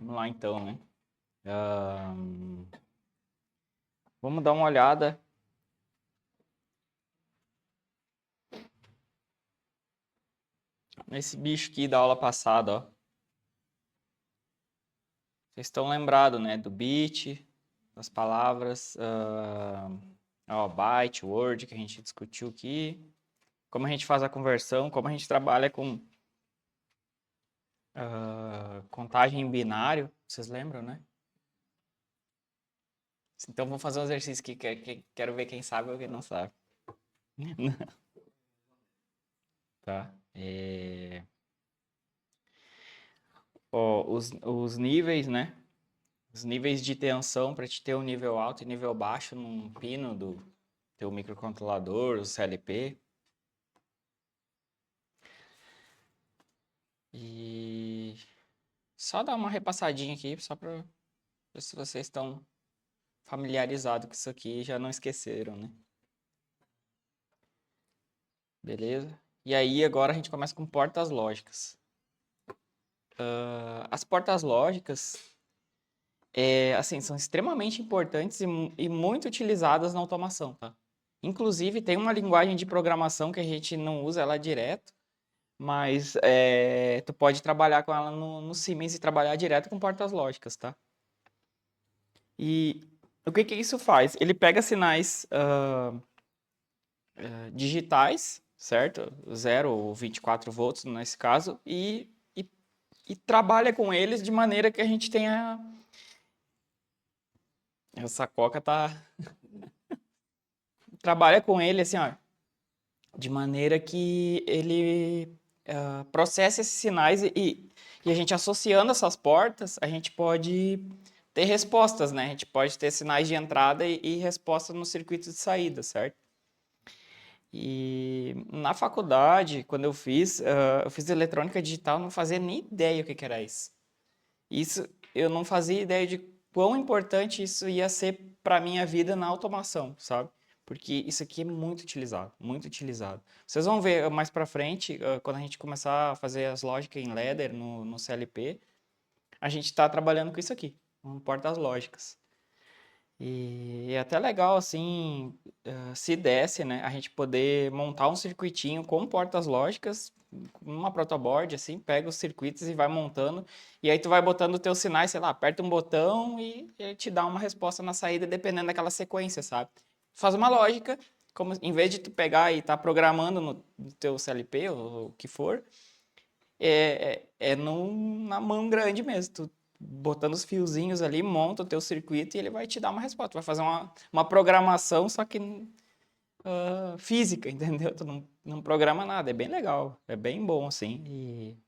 Vamos lá então, né? Vamos dar uma olhada nesse bicho aqui da aula passada, ó. Vocês estão lembrados, né? Do bit, das palavras, byte, word, que a gente discutiu aqui. Como a gente faz a conversão, como a gente trabalha com contagem em binário. Vocês lembram, né? Então vamos fazer um exercício que quero ver quem sabe ou quem não sabe. Tá? Ó, os níveis, né? Os níveis de tensão para te ter um nível alto e nível baixo num pino do teu microcontrolador, o CLP. E só dar uma repassadinha aqui, só para ver se vocês estão familiarizados com isso aqui e já não esqueceram, né? Beleza? E aí agora a gente começa com portas lógicas. As portas lógicas, assim, são extremamente importantes e muito utilizadas na automação, tá? Inclusive, tem uma linguagem de programação que a gente não usa ela direto, mas tu pode trabalhar com ela no Siemens e trabalhar direto com portas lógicas, tá? E o que isso faz? Ele pega sinais digitais, certo? 0 ou 24 volts nesse caso, e trabalha com eles de maneira que a gente tenha... Essa coca tá... Trabalha com ele assim, ó, de maneira que ele processa esses sinais e a gente associando essas portas, a gente pode ter respostas, né? A gente pode ter sinais de entrada e resposta no circuito de saída, certo? E na faculdade, quando eu fiz eletrônica digital, não fazia nem ideia o que era isso. Isso, eu não fazia ideia de quão importante isso ia ser para minha vida na automação, sabe? Porque isso aqui é muito utilizado, muito utilizado. Vocês vão ver mais para frente, quando a gente começar a fazer as lógicas em ladder no CLP, a gente está trabalhando com isso aqui, com portas lógicas. E é até legal, assim, se desse, né, a gente poder montar um circuitinho com portas lógicas, numa protoboard, assim, pega os circuitos e vai montando, e aí tu vai botando os teus sinais, sei lá, aperta um botão e ele te dá uma resposta na saída, dependendo daquela sequência, sabe? Faz uma lógica, como em vez de tu pegar e estar programando no teu CLP, ou o que for, na mão grande mesmo. Tu botando os fiozinhos ali, monta o teu circuito e ele vai te dar uma resposta. Tu vai fazer uma programação, só que física, entendeu? Tu não programa nada. É bem legal. É bem bom, assim. E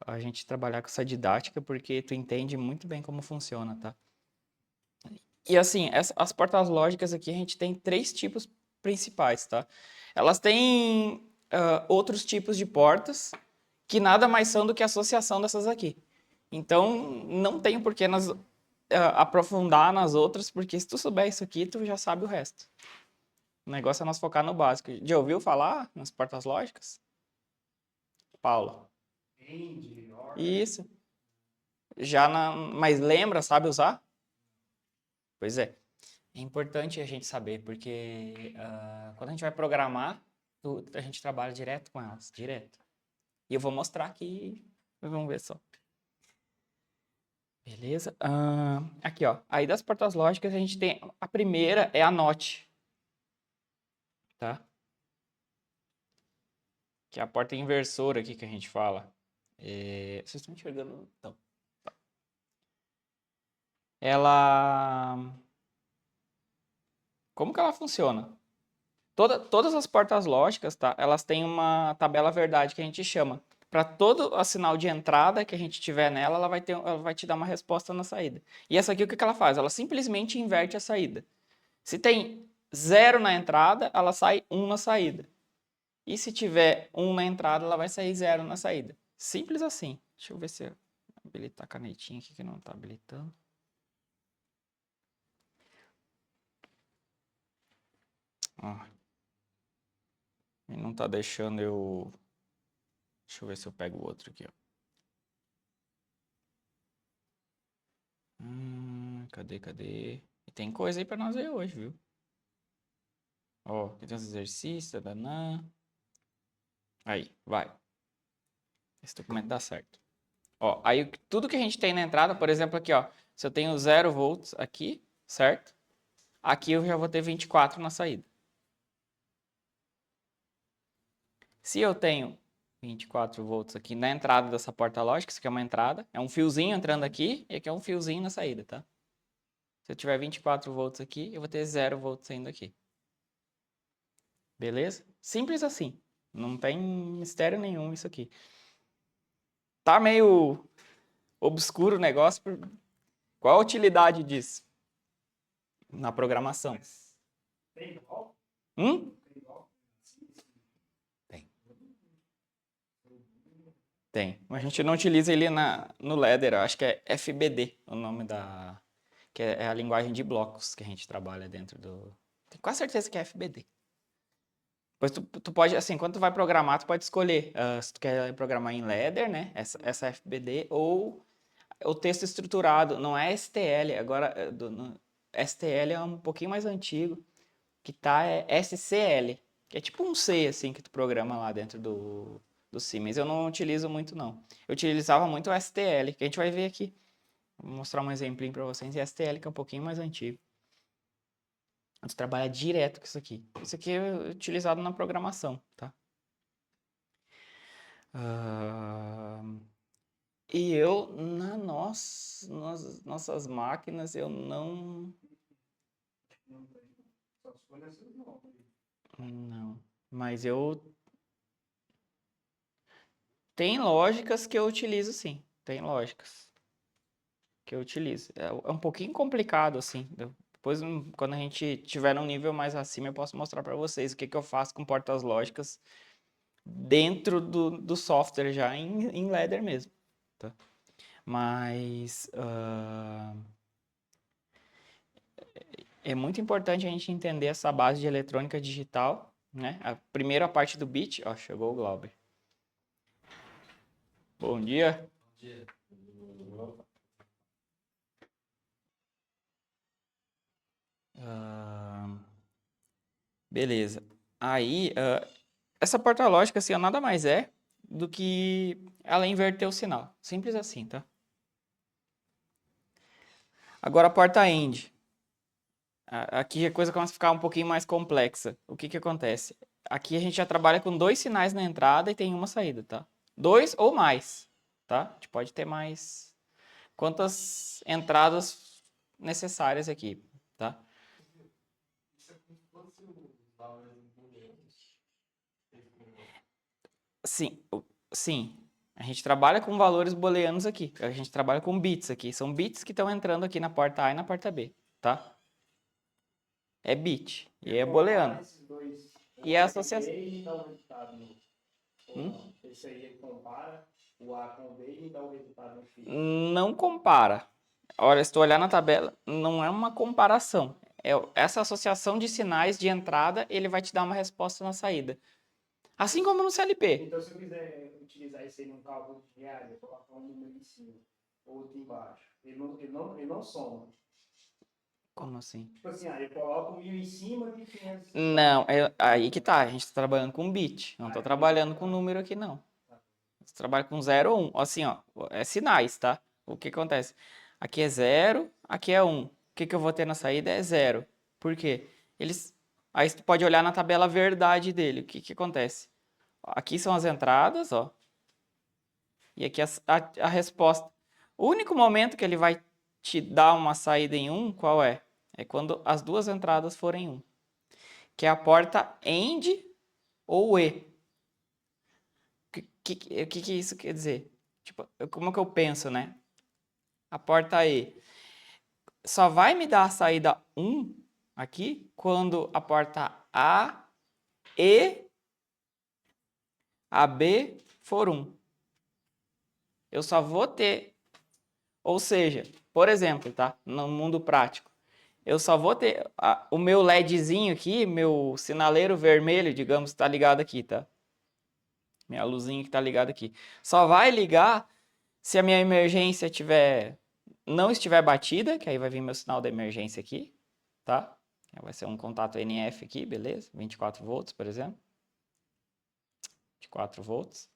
a gente trabalhar com essa didática porque tu entende muito bem como funciona, tá? E assim, as portas lógicas aqui, a gente tem 3 tipos principais, tá? Elas têm outros tipos de portas, que nada mais são do que a associação dessas aqui. Então, não tem por que aprofundar nas outras, porque se tu souber isso aqui, tu já sabe o resto. O negócio é nós focar no básico. Já ouviu falar nas portas lógicas? Paulo. Isso. Mas lembra, sabe usar? Pois é. É importante a gente saber, porque quando a gente vai programar, a gente trabalha direto com elas, direto. E eu vou mostrar aqui, vamos ver só. Beleza? Aqui, ó. Aí das portas lógicas a gente tem... A primeira é a NOT. Tá? Que é a porta inversora aqui que a gente fala. Vocês estão enxergando? Então. Tá. Ela... Como que ela funciona? Todas as portas lógicas, tá? Elas têm uma tabela verdade que a gente chama. Para todo o sinal de entrada que a gente tiver nela, ela vai te dar uma resposta na saída. E essa aqui, o que ela faz? Ela simplesmente inverte a saída. Se tem 0 na entrada, ela sai 1 na saída. E se tiver 1 na entrada, ela vai sair 0 na saída. Simples assim. Deixa eu ver se eu habilitar a canetinha aqui que não está habilitando. Ó. E não está deixando eu... Deixa eu ver se eu pego o outro aqui, ó. Cadê? E tem coisa aí pra nós ver hoje, viu? Ó, aqui tem os exercícios, danã. Aí, vai. Esse documento dá certo. Ó, aí tudo que a gente tem na entrada, por exemplo, aqui, ó. Se eu tenho 0 volts aqui, certo? Aqui eu já vou ter 24 na saída. Se eu tenho 24 volts aqui na entrada dessa porta lógica, isso aqui é uma entrada, é um fiozinho entrando aqui e aqui é um fiozinho na saída, tá? Se eu tiver 24 volts aqui, eu vou ter 0 volts saindo aqui. Beleza? Simples assim. Não tem mistério nenhum isso aqui. Tá meio obscuro o negócio. Qual a utilidade disso na programação? Tem igual? Hum? Tem igual? Tem. Mas a gente não utiliza ele no Ladder. Eu acho que é FBD o nome da... Que é a linguagem de blocos que a gente trabalha dentro do... Tenho quase certeza que é FBD. Pois tu pode, assim, quando tu vai programar, tu pode escolher se tu quer programar em Ladder, né? Essa FBD, ou o texto estruturado. Não é STL. Agora, STL é um pouquinho mais antigo. Que tá é SCL. Que é tipo um C, assim, que tu programa lá dentro do Siemens. Eu não utilizo muito, não. Eu utilizava muito o STL, que a gente vai ver aqui. Vou mostrar um exemplinho para vocês. E STL, que é um pouquinho mais antigo. A gente trabalha direto com isso aqui. Isso aqui é utilizado na programação, tá? E eu, nas nossas máquinas, eu não... Não tem. Só se for nessas não. Não. Mas eu... Tem lógicas que eu utilizo, sim. Tem lógicas que eu utilizo. É um pouquinho complicado, assim. Depois, quando a gente tiver num nível mais acima, eu posso mostrar para vocês o que eu faço com portas lógicas dentro do software já em Ladder mesmo, tá? Mas é muito importante a gente entender essa base de eletrônica digital, né? Primeiro a parte do bit. Ó, chegou o Glauber. Bom dia. Bom dia. Beleza. Aí, essa porta lógica, assim, ó, nada mais é do que ela inverter o sinal. Simples assim, tá? Agora a porta AND. Aqui a coisa começa a ficar um pouquinho mais complexa. O que acontece? Aqui a gente já trabalha com 2 sinais na entrada e tem uma saída, tá? 2 ou mais, tá? A gente pode ter mais quantas entradas necessárias aqui, tá? Isso é como se fosse os valores booleanos. Sim, sim. A gente trabalha com valores booleanos aqui. A gente trabalha com bits aqui. São bits que estão entrando aqui na porta A e na porta B, tá? É bit. E é booleano. Esses dois. E a associação. E dá o resultado no. Ou Hum? não. Esse aí ele compara o A com o B e dá o resultado no fim. Não compara. Olha, se tu olhar na tabela, não é uma comparação. Essa associação de sinais de entrada, ele vai te dar uma resposta na saída. Assim como no CLP. Então, se eu quiser utilizar isso aí num cálculo de diário, eu colocar um número em cima, outro embaixo. Ele não soma. Como assim? Tipo assim, eu coloco 1000 em cima de 500. Não, aí que tá. A gente tá trabalhando com bit. Não tô trabalhando com número aqui, não. Você trabalha com 0 ou 1. Assim, ó. É sinais, tá? O que acontece? Aqui é 0, aqui é 1. O que eu vou ter na saída é 0. Por quê? Aí você pode olhar na tabela verdade dele. O que acontece? Aqui são as entradas, ó. E aqui a resposta. O único momento que ele vai te dar uma saída em 1, qual é? É quando as duas entradas forem 1. Que é a porta AND ou E. O que isso quer dizer? Tipo, como que eu penso, né? A porta E só vai me dar a saída 1 aqui quando a porta A e a B for 1. Eu só vou ter, ou seja, por exemplo, tá? No mundo prático, eu só vou ter o meu LEDzinho aqui, meu sinaleiro vermelho, digamos, tá ligado aqui, tá? Minha luzinha que tá ligada aqui. Só vai ligar se a minha emergência tiver não estiver batida, que aí vai vir meu sinal de emergência aqui, tá? Vai ser um contato NF aqui, beleza? 24 volts, por exemplo. 24 volts.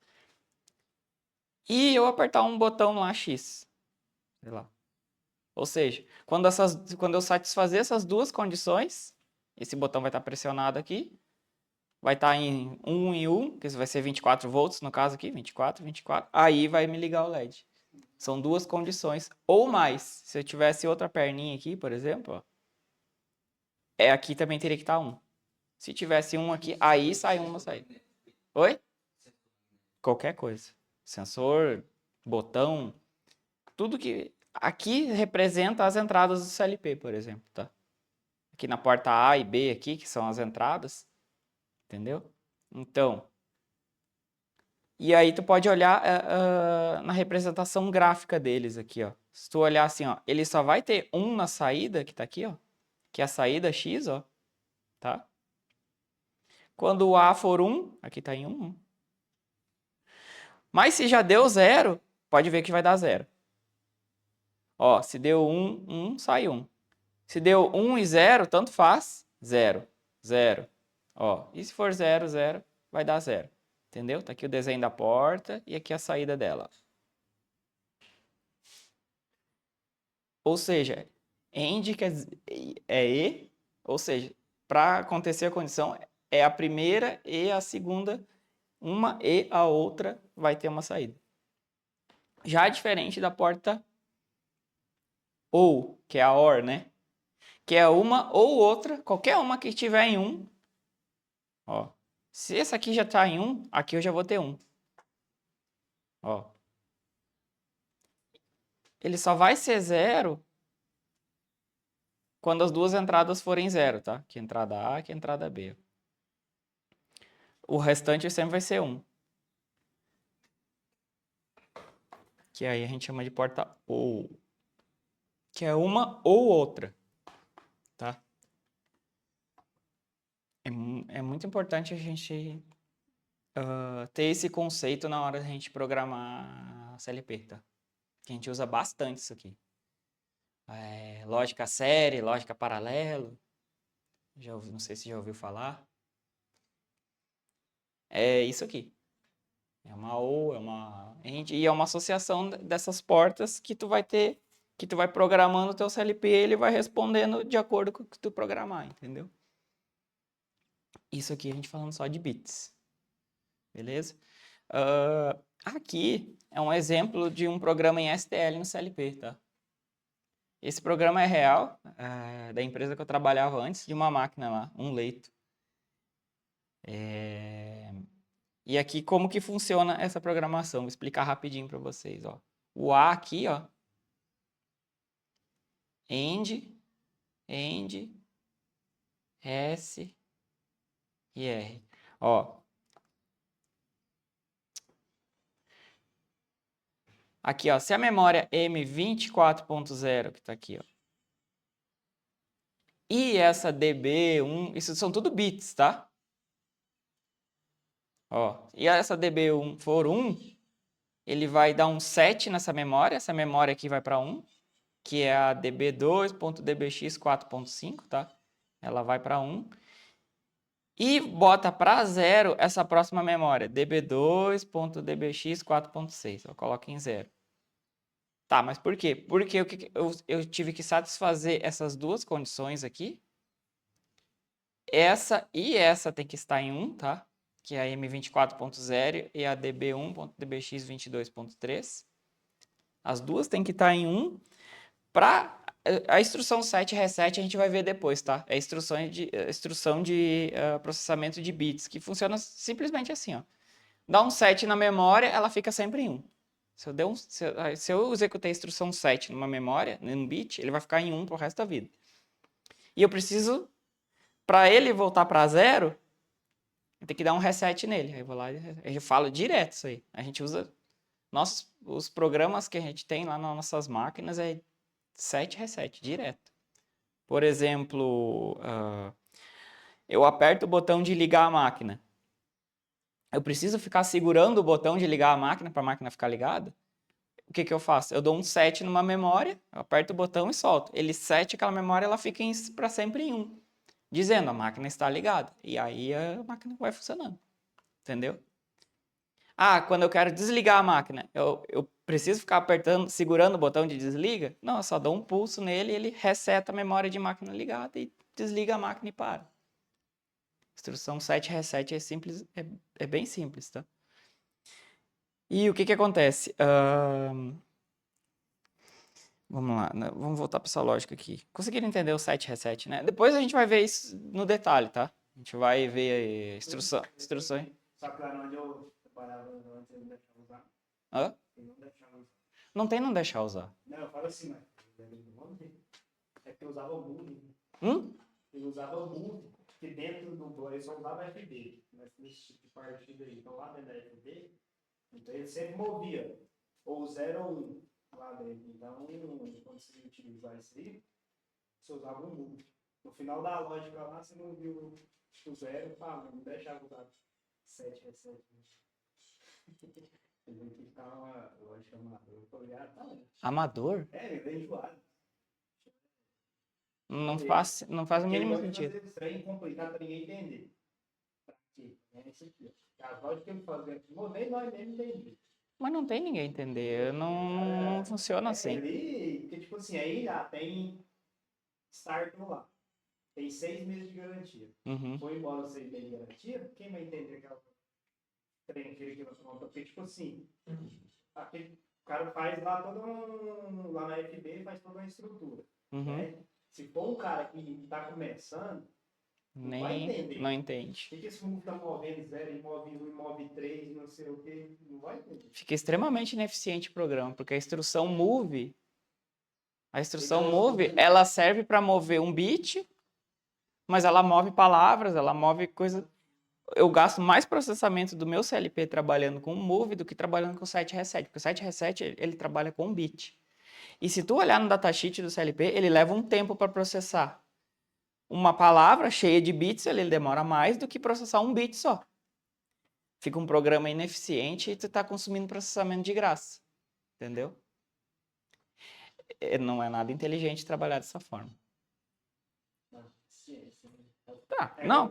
E eu apertar um botão lá X. Sei lá. Ou seja, quando eu satisfazer essas duas condições, esse botão vai estar pressionado aqui. Vai estar em 1 e 1, que vai ser 24 volts no caso aqui, 24, 24. Aí vai me ligar o LED. São duas condições. Ou mais. Se eu tivesse outra perninha aqui, por exemplo, ó, aqui também teria que estar 1. Se tivesse um aqui, aí sai uma saída. Oi? Qualquer coisa. Sensor, botão, tudo que... Aqui representa as entradas do CLP, por exemplo, tá? Aqui na porta A e B aqui, que são as entradas. Entendeu? Então... E aí tu pode olhar na representação gráfica deles aqui, ó. Se tu olhar assim, ó, ele só vai ter 1 na saída, que tá aqui, ó. Que é a saída X, ó. Tá? Quando o A for 1, aqui tá em 1. Mas se já deu 0, pode ver que vai dar 0. Ó, se deu 1, sai 1. Se deu 1 e 0, tanto faz, 0, 0. Ó, e se for 0, 0, vai dar 0. Entendeu? Tá aqui o desenho da porta e aqui a saída dela. Ou seja, AND é E, ou seja, para acontecer a condição, é a primeira e a segunda, uma e a outra vai ter uma saída. Já diferente da porta OU, que é a OR, né? Que é uma ou outra, qualquer uma que estiver em 1. Ó, se essa aqui já está em 1, aqui eu já vou ter 1. Ó. Ele só vai ser 0 quando as duas entradas forem 0, tá? Que entrada A, que entrada B. O restante sempre vai ser 1. Que aí a gente chama de porta OU. Que é uma ou outra, tá? É muito importante a gente ter esse conceito na hora da gente programar CLP, tá? Que a gente usa bastante isso aqui. Lógica série, lógica paralelo. Não sei se já ouviu falar. É isso aqui. É uma OU, é uma AND, e é uma associação dessas portas que tu vai ter, que tu vai programando o teu CLP e ele vai respondendo de acordo com o que tu programar, entendeu? Isso aqui a gente falando só de bits. Beleza? Aqui é um exemplo de um programa em STL no CLP, tá? Esse programa é real, da empresa que eu trabalhava antes, de uma máquina lá, um leito. E aqui como que funciona essa programação? Vou explicar rapidinho para vocês, ó. O A aqui, ó. AND, S e R. Ó. Aqui, ó. Se a memória M24.0, que tá aqui, ó. E essa DB1, isso são tudo bits, tá? Ó, e essa DB1 for 1, ele vai dar um 7 nessa memória. Essa memória aqui vai para 1, que é a db2.dbx4.5, tá? Ela vai para 1. E bota para 0 essa próxima memória, db2.dbx4.6. Eu coloco em 0. Tá, mas por quê? Porque eu tive que satisfazer essas duas condições aqui. Essa e essa tem que estar em 1, tá? Que é a M24.0 e a db1.dbx22.3. As duas tem que estar em 1. Para a instrução set reset a gente vai ver depois, tá? É a instrução de processamento de bits, que funciona simplesmente assim, ó. Dá um set na memória, ela fica sempre em 1. Se eu executei a instrução set numa memória, num bit, ele vai ficar em 1 pro resto da vida. E eu preciso, para ele voltar para 0, eu tenho que dar um reset nele. Aí eu vou lá e eu falo direto isso aí. A gente usa... os programas que a gente tem lá nas nossas máquinas é set reset, direto. Por exemplo, eu aperto o botão de ligar a máquina. Eu preciso ficar segurando o botão de ligar a máquina para a máquina ficar ligada? o que que eu faço? Eu dou um set numa memória, eu aperto o botão e solto. Ele set aquela memória, ela fica para sempre em 1, dizendo a máquina está ligada. E aí a máquina vai funcionando, entendeu? Ah, quando eu quero desligar a máquina, eu preciso ficar apertando, segurando o botão de desliga? Não, eu só dou um pulso nele e ele reseta a memória de máquina ligada e desliga a máquina e para. Instrução set reset é simples, é bem simples, tá? E o que que acontece? Vamos lá, né? Vamos voltar para essa lógica aqui. Conseguiram entender o set reset, né? Depois a gente vai ver isso no detalhe, tá? A gente vai ver instruções. Só que lá onde eu trabalhava antes, eu não deixava usar. Hã? Eu não deixava usar. Não tem não deixar usar. Não, eu falo assim, mas é que eu usava o Moodle. Hum? Eu usava o Moodle, que dentro do Blur eu só usava FB. Mas nesse tipo de partida aí, então lá dentro da FB, então ele sempre movia. Ou 0 ou 1 lá dentro. Então, quando você utilizar isso aí, você usava o Moodle. No final da lógica lá, você não viu o 0, não deixava usar 7 reset. Tem que ficar uma lógica amadora. Eu falei, tá, né? Amador? É, ele é enjoado. Não faz o mínimo sentido. Fazer estranho e complicado para ninguém entender. Pra quê? É isso aqui, ó. As lógicas que ele fazia aqui, nem nós mesmo entendemos. Mas não tem ninguém entender. Não funciona assim. Porque, tipo assim, aí já tem start no lá. Tem 6 meses de garantia. Uhum. Foi embora os 6 meses de garantia, quem vai entender aquela trem que ele falou? Porque, tipo assim, aquele cara faz lá lá na FB, faz toda uma estrutura. Uhum. Né? Se for um cara que está começando, não vai entender. Não entende. O que esse mundo está movendo 0, move 1, move 3, não sei o que, não vai entender. Fica extremamente ineficiente o programa, porque a instrução move, ela serve para mover um bit, mas ela move palavras, ela move coisa. Eu gasto mais processamento do meu CLP trabalhando com o move do que trabalhando com o set reset, porque o set reset ele trabalha com um bit. E se tu olhar no datasheet do CLP, ele leva um tempo para processar. Uma palavra cheia de bits, ele demora mais do que processar um bit só. Fica um programa ineficiente e tu está consumindo processamento de graça. Entendeu? Não é nada inteligente trabalhar dessa forma. Tá, não.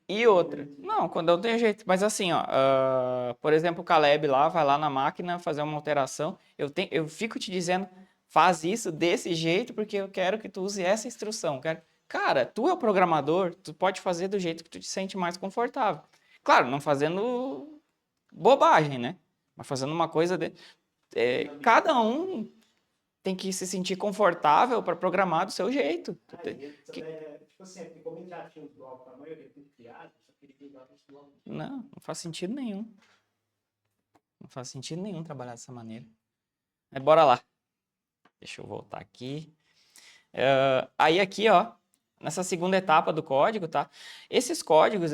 E outra. Não, quando eu tenho jeito. Mas assim, ó, por exemplo, o Caleb lá, vai lá na máquina fazer uma alteração. Eu fico te dizendo, faz isso desse jeito porque eu quero que tu use essa instrução. Cara, tu é o programador, tu pode fazer do jeito que tu te sente mais confortável. Claro, não fazendo bobagem, né? Mas fazendo uma coisa cada um tem que se sentir confortável para programar do seu jeito. Tipo assim, é porque como ele já tinha os blocos, a maioria tudo criado, só queria que usar os blocos. Não faz sentido nenhum. Não faz sentido nenhum trabalhar dessa maneira. Mas bora lá. Deixa eu voltar aqui. Aí aqui, ó, nessa segunda etapa do código, tá? Esses códigos,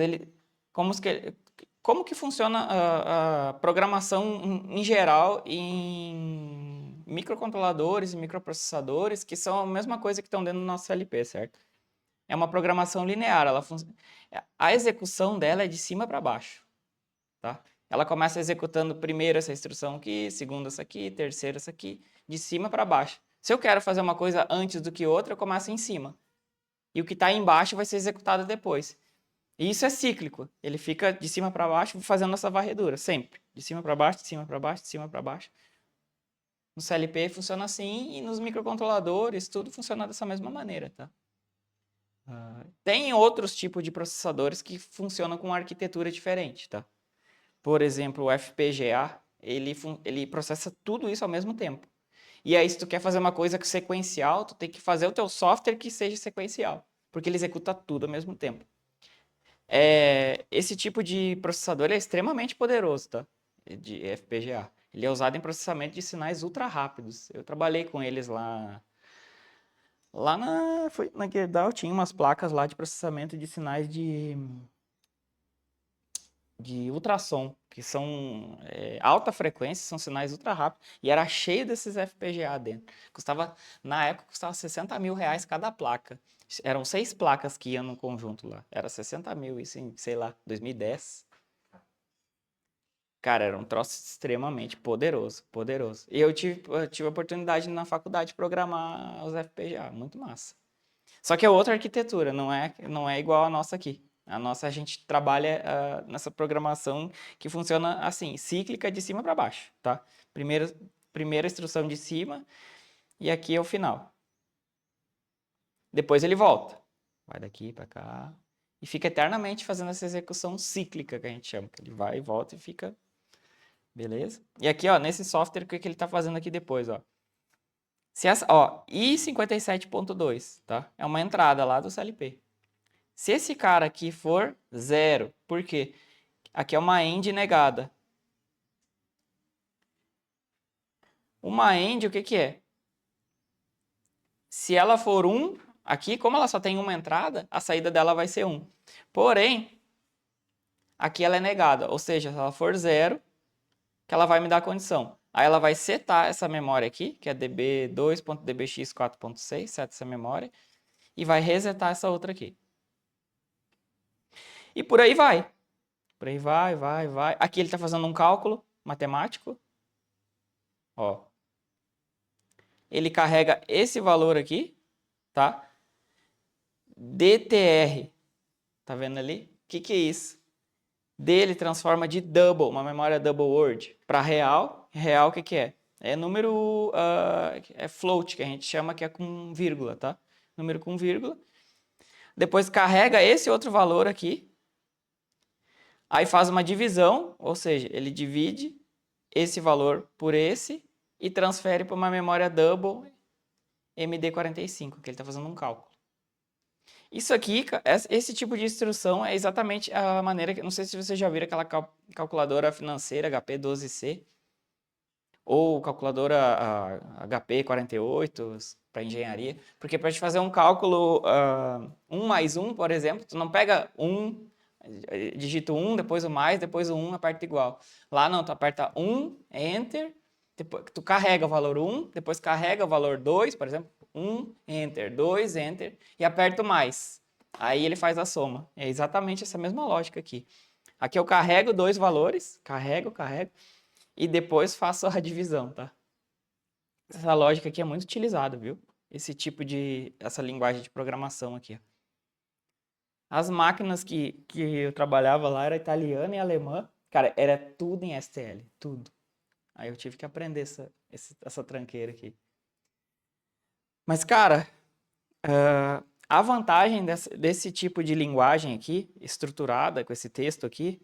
como que funciona a programação em geral em microcontroladores e microprocessadores, que são a mesma coisa que estão dentro do nosso CLP, certo? É uma programação linear, a execução dela é de cima para baixo, tá? Ela começa executando primeiro essa instrução aqui, segundo essa aqui, terceira essa aqui, de cima para baixo. Se eu quero fazer uma coisa antes do que outra, eu começo em cima. E o que está embaixo vai ser executado depois. E isso é cíclico. Ele fica de cima para baixo fazendo essa varredura, sempre. De cima para baixo, de cima para baixo, de cima para baixo. No CLP funciona assim e nos microcontroladores tudo funciona dessa mesma maneira, tá? Tem outros tipos de processadores que funcionam com arquitetura diferente, tá? Por exemplo, o FPGA, ele processa tudo isso ao mesmo tempo. E aí, se tu quer fazer uma coisa sequencial, tu tem que fazer o teu software que seja sequencial, porque ele executa tudo ao mesmo tempo. Esse tipo de processador é extremamente poderoso, tá? De FPGA. Ele é usado em processamento de sinais ultra rápidos. Eu trabalhei com eles lá na Gerdau, tinha umas placas lá de processamento de sinais de ultrassom, que são alta frequência, são sinais ultra rápidos, e era cheio desses FPGA dentro. Na época, custava 60 mil reais cada placa. Eram 6 placas que iam no conjunto lá. Era 60 mil, isso em, sei lá, 2010. Cara, era um troço extremamente poderoso, poderoso. E eu tive a oportunidade na faculdade de programar os FPGA, muito massa. Só que é outra arquitetura, não é igual a nossa aqui. A nossa, a gente trabalha nessa programação que funciona assim, cíclica de cima para baixo, tá? Primeira instrução de cima e aqui é o final. Depois ele volta. Vai daqui para cá e fica eternamente fazendo essa execução cíclica que a gente chama, que ele vai e volta e fica, beleza? E aqui, ó, nesse software, o que ele está fazendo aqui depois, ó? Se essa, ó, I57.2, tá? É uma entrada lá do CLP. Se esse cara aqui for 0, por quê? Aqui é uma end negada. Uma end, o que que é? Se ela for 1, aqui, como ela só tem uma entrada, a saída dela vai ser 1. Porém, aqui ela é negada, ou seja, se ela for 0, que ela vai me dar a condição. Aí ela vai setar essa memória aqui, que é db2.dbx4.6, seta essa memória, e vai resetar essa outra aqui. E por aí vai. Por aí vai, vai, vai. Aqui ele está fazendo um cálculo matemático. Ó. Ele carrega esse valor aqui, tá? DTR. Tá vendo ali? O que é isso? D ele transforma de double, uma memória double word, para real. Real o que é? É número, é float, que a gente chama que é com vírgula, tá? Número com vírgula. Depois carrega esse outro valor aqui. Aí faz uma divisão, ou seja, ele divide esse valor por esse e transfere para uma memória double MD45, que ele está fazendo um cálculo. Isso aqui, esse tipo de instrução é exatamente a maneira que, não sei se você já viu aquela calculadora financeira HP12C ou calculadora HP48 para engenharia, porque para te fazer um cálculo 1 mais 1, por exemplo, tu não pega 1, digita 1, depois o mais, depois o 1, aperta igual. Lá não, tu aperta 1, Enter, depois, tu carrega o valor 1, depois carrega o valor 2, por exemplo, 1, Enter, 2, Enter, e aperta o mais. Aí ele faz a soma. É exatamente essa mesma lógica aqui. Aqui eu carrego dois valores, carrego, e depois faço a divisão, tá? Essa lógica aqui é muito utilizada, viu? Essa linguagem de programação aqui. As máquinas que eu trabalhava lá era italiana e alemã. Cara, era tudo em STL, tudo. Aí eu tive que aprender essa tranqueira aqui. Mas, cara, a vantagem desse tipo de linguagem aqui, estruturada, com esse texto aqui,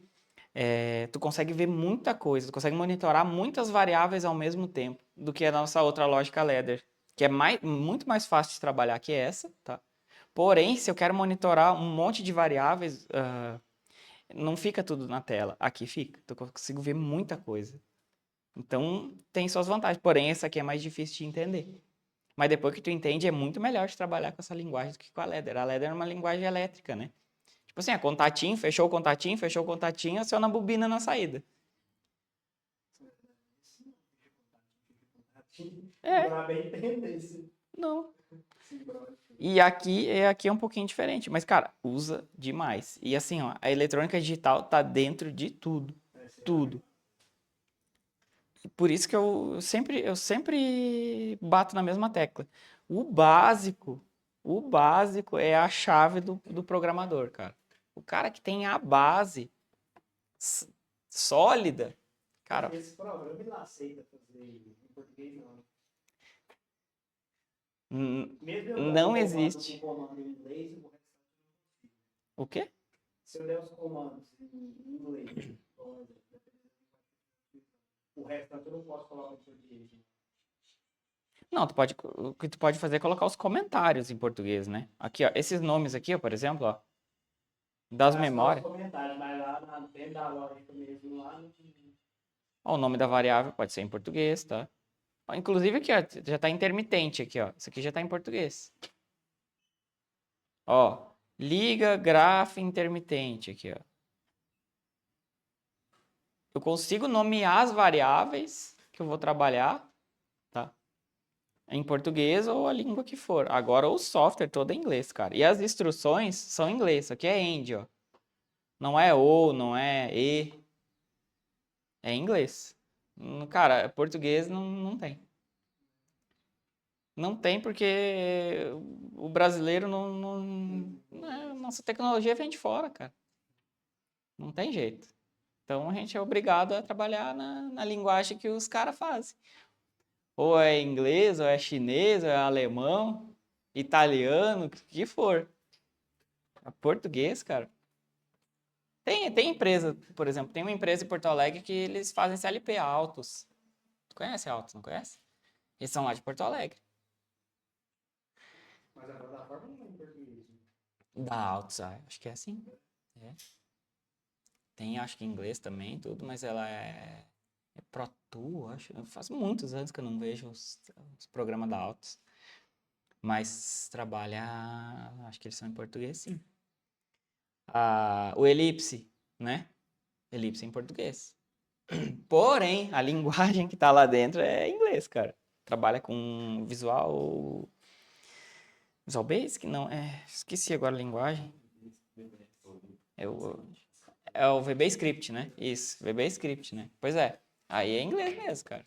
tu consegue ver muita coisa, tu consegue monitorar muitas variáveis ao mesmo tempo do que a nossa outra lógica ladder, que é muito mais fácil de trabalhar que essa, tá? Porém, se eu quero monitorar um monte de variáveis, não fica tudo na tela. Aqui fica, eu consigo ver muita coisa. Então, tem suas vantagens. Porém, essa aqui é mais difícil de entender. Mas depois que tu entende, é muito melhor de trabalhar com essa linguagem do que com a ladder. A ladder é uma linguagem elétrica, né? Tipo assim, contatinho, fechou o contatinho, aciona a bobina na saída. Pra bem entender isso. Não. E aqui é um pouquinho diferente, mas, cara, usa demais. E assim, ó, a eletrônica digital tá dentro de tudo. Tudo. E por isso que eu sempre bato na mesma tecla. O básico é a chave do programador, cara. O cara que tem a base sólida, cara. Esse programa ele não aceita fazer em português, não. Não existe. Comando em inglês, O quê? se eu der os comandos em inglês, o resto eu não posso colocar em português. Não, o que tu pode fazer é colocar os comentários em português, né? Aqui, ó, esses nomes aqui, ó, por exemplo, ó, das memórias. Comentários, mas lá dentro da lógica mesmo, lá no... Ó, o nome da variável pode ser em português, tá? Ó, inclusive aqui, ó, já tá intermitente aqui, ó. Isso aqui já tá em português. Ó, liga grafo intermitente aqui, ó. Eu consigo nomear as variáveis que eu vou trabalhar, tá? Em português ou a língua que for. Agora o software todo é em inglês, cara. E as instruções são em inglês. Isso aqui é end, ó. Não é ou, não é e. É inglês. Cara, português não tem. Não tem porque o brasileiro nossa tecnologia vem de fora, cara. Não tem jeito. Então a gente é obrigado a trabalhar na linguagem que os caras fazem. Ou é inglês, ou é chinês, ou é alemão, italiano, o que for. Português, cara. Tem empresa, por exemplo, tem uma empresa em Porto Alegre que eles fazem CLP, a Autos. Tu conhece a Autos, não conhece? Eles são lá de Porto Alegre. Mas a plataforma não é em português. Da Autos, acho que é assim. É. Tem, acho que em inglês também, tudo, mas ela é Pro Tool, acho. Faz muitos anos que eu não vejo os programas da Autos. Mas trabalha, acho que eles são em português, sim. O Ellipse, né? Ellipse é em português. Porém, a linguagem que tá lá dentro é inglês, cara. Trabalha com Visual Basic? Não, esqueci agora a linguagem. É o VB-Script, né? Isso, VB-Script, né? Pois é. Aí é inglês mesmo, cara.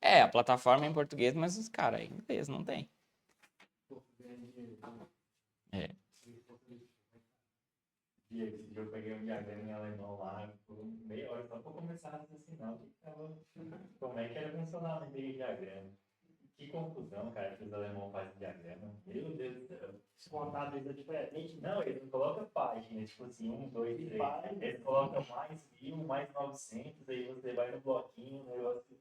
A plataforma é em português, mas os caras é em inglês, não tem. É. Esse dia eu peguei um diagrama em alemão lá, por meia hora só pra começar a raciocinar o que tava, como é que era funcionar aquele diagrama. Que confusão, cara, que os alemão fazem diagrama. Meu Deus do céu. Se contar às vezes é diferente. Não, eles não colocam página, tipo assim, 1, 2, 3. Eles colocam mais 1000, mais 900, aí você vai no bloquinho, o negócio.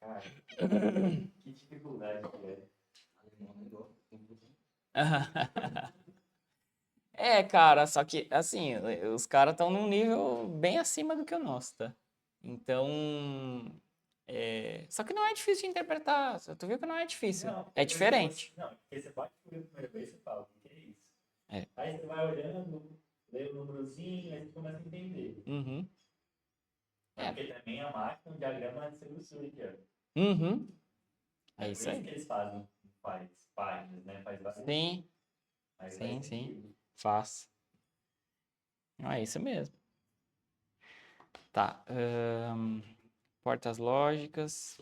Cara, que dificuldade que é. Alemão mudou. Cara, só que, assim, os caras estão num nível bem acima do que o nosso, tá? Então, só que não é difícil de interpretar, tu viu que não é difícil, Não, é diferente. Não, porque você bate por a primeira vez e você fala, o que é isso? É. Aí você vai olhando, lê o númerozinho, aí você começa a entender. Uhum. Porque também a máquina, o diagrama de seguro aqui, ó. Uhum. É Isso por isso aí. que eles faz páginas, né? Faz várias. Sim, Aí sim, faz sim. sentido. Faz. Não é isso mesmo. Tá. Portas lógicas.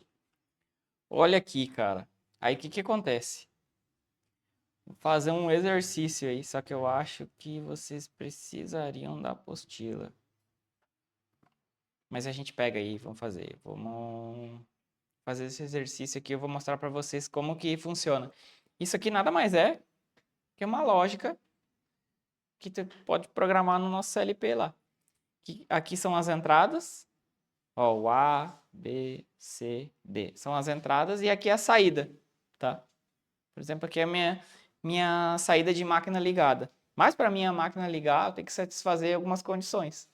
Olha aqui, cara. Aí o que acontece? Vou fazer um exercício aí, só que eu acho que vocês precisariam da apostila. Mas a gente pega aí, vamos fazer. Vamos fazer esse exercício aqui, eu vou mostrar para vocês como que funciona. Isso aqui nada mais é que uma lógica que tu pode programar no nosso CLP lá. Aqui são as entradas, ó, o A, B, C, D. São as entradas e aqui é a saída, tá? Por exemplo, aqui é a minha saída de máquina ligada. Mas para minha máquina ligar, eu tenho que satisfazer algumas condições,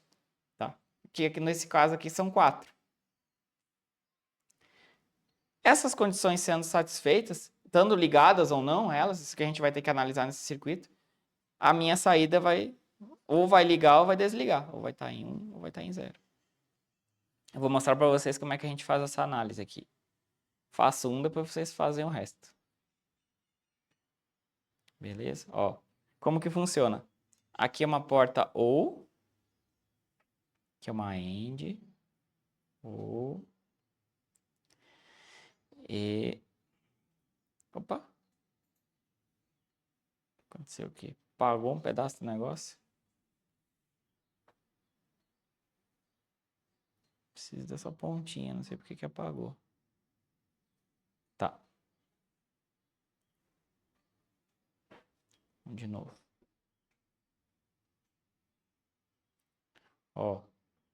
tá? Que aqui nesse caso aqui são 4. Essas condições sendo satisfeitas, estando ligadas ou não elas, isso que a gente vai ter que analisar nesse circuito, a minha saída ou vai ligar ou vai desligar, ou vai estar em 1 ou vai estar em 0. Eu vou mostrar para vocês como é que a gente faz essa análise aqui. Faço um, depois vocês fazem o resto. Beleza? Ó, como que funciona? Aqui é uma porta OU, que é uma AND, OU, e... Opa! Aconteceu o quê? Pagou um pedaço do negócio? Preciso dessa pontinha, não sei por que apagou. Tá. De novo. Ó,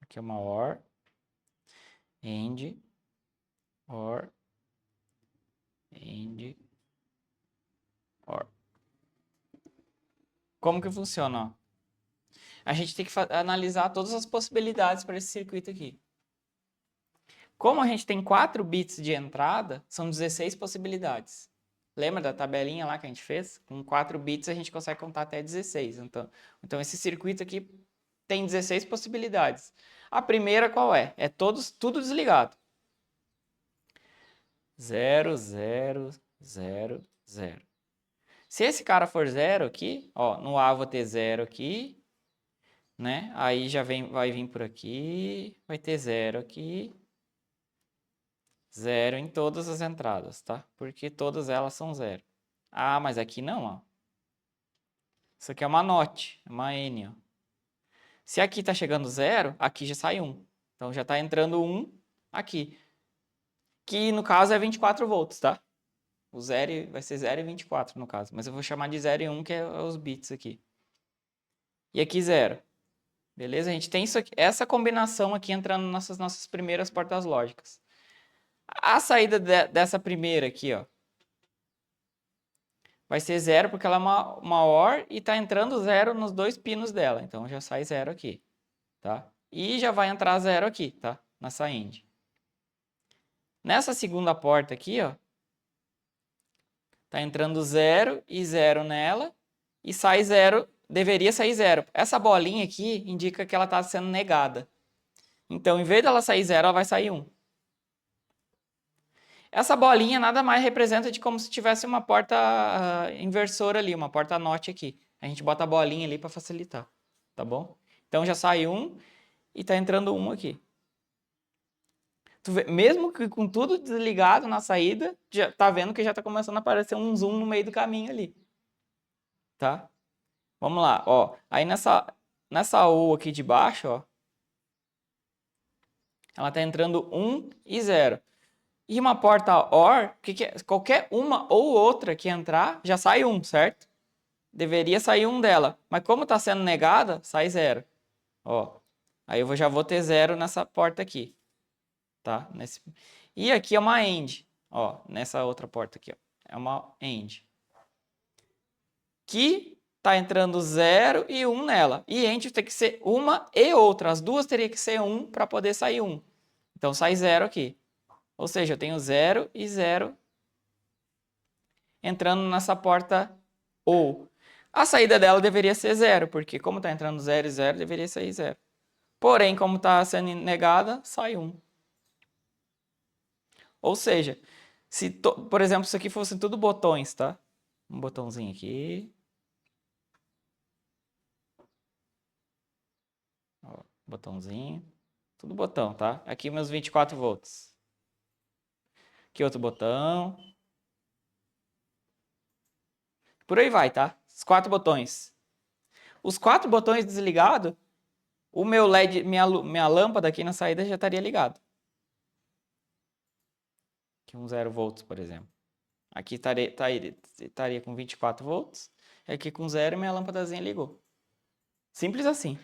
aqui é uma OR, AND, OR, AND, OR. Como que funciona? Ó? A gente tem que analisar todas as possibilidades para esse circuito aqui. Como a gente tem 4 bits de entrada, são 16 possibilidades. Lembra da tabelinha lá que a gente fez? Com 4 bits a gente consegue contar até 16. Então esse circuito aqui tem 16 possibilidades. A primeira qual é? É tudo desligado. 0, 0, 0, 0. Se esse cara for 0 aqui, ó, no A eu vou ter 0 aqui, né? Aí já vai vir por aqui, vai ter 0 aqui. 0 em todas as entradas, tá? Porque todas elas são 0. Ah, mas aqui não, ó. Isso aqui é uma NOT, é uma N, ó. Se aqui tá chegando 0, aqui já sai 1. Então já tá entrando 1 aqui. Que no caso é 24 volts, tá? O 0 vai ser 0 e 24 no caso. Mas eu vou chamar de 0 e 1, que é os bits aqui. E aqui 0. Beleza? A gente tem isso aqui, essa combinação aqui entrando nas nossas primeiras portas lógicas. A saída dessa primeira aqui, ó, vai ser 0 porque ela é uma OR e está entrando 0 nos dois pinos dela. Então já sai 0 aqui, tá? E já vai entrar 0 aqui, tá? Nessa end. Nessa segunda porta aqui, ó, tá entrando 0 e 0 nela e sai 0, deveria sair 0. Essa bolinha aqui indica que ela está sendo negada. Então, em vez dela sair 0, ela vai sair 1. Essa bolinha nada mais representa de como se tivesse uma porta inversora ali, uma porta NOT aqui. A gente bota a bolinha ali para facilitar, tá bom? Então já sai 1 e tá entrando 1 aqui. Tu vê, mesmo que com tudo desligado na saída, já tá vendo que já tá começando a aparecer um zoom no meio do caminho ali. Tá? Vamos lá, ó. Aí nessa O aqui de baixo, ó, ela tá entrando 1 e 0. E uma porta OR, qualquer uma ou outra que entrar, já sai 1, certo? Deveria sair 1 dela. Mas como está sendo negada, sai 0. Ó. Aí eu já vou ter 0 nessa porta aqui. Tá? E aqui é uma AND. Ó, nessa outra porta aqui, ó. É uma AND. Que tá entrando 0 e 1 nela. E AND tem que ser uma e outra. As duas teriam que ser 1 para poder sair 1. Então sai 0 aqui. Ou seja, eu tenho 0 e 0 entrando nessa porta OU. A saída dela deveria ser 0, porque como está entrando 0 e 0, deveria sair 0. Porém, como está sendo negada, sai 1. Ou seja, se por exemplo, isso aqui fosse tudo botões, tá? Um botãozinho aqui. Ó, botãozinho. Tudo botão, tá? Aqui meus 24 volts. Aqui outro botão. Por aí vai, tá? Os 4 botões. Os 4 botões desligados, o meu LED, minha lâmpada aqui na saída já estaria ligado. Aqui um 0 volts, por exemplo. Aqui estaria com 24 volts. E aqui com 0 minha lâmpadazinha ligou. Simples assim.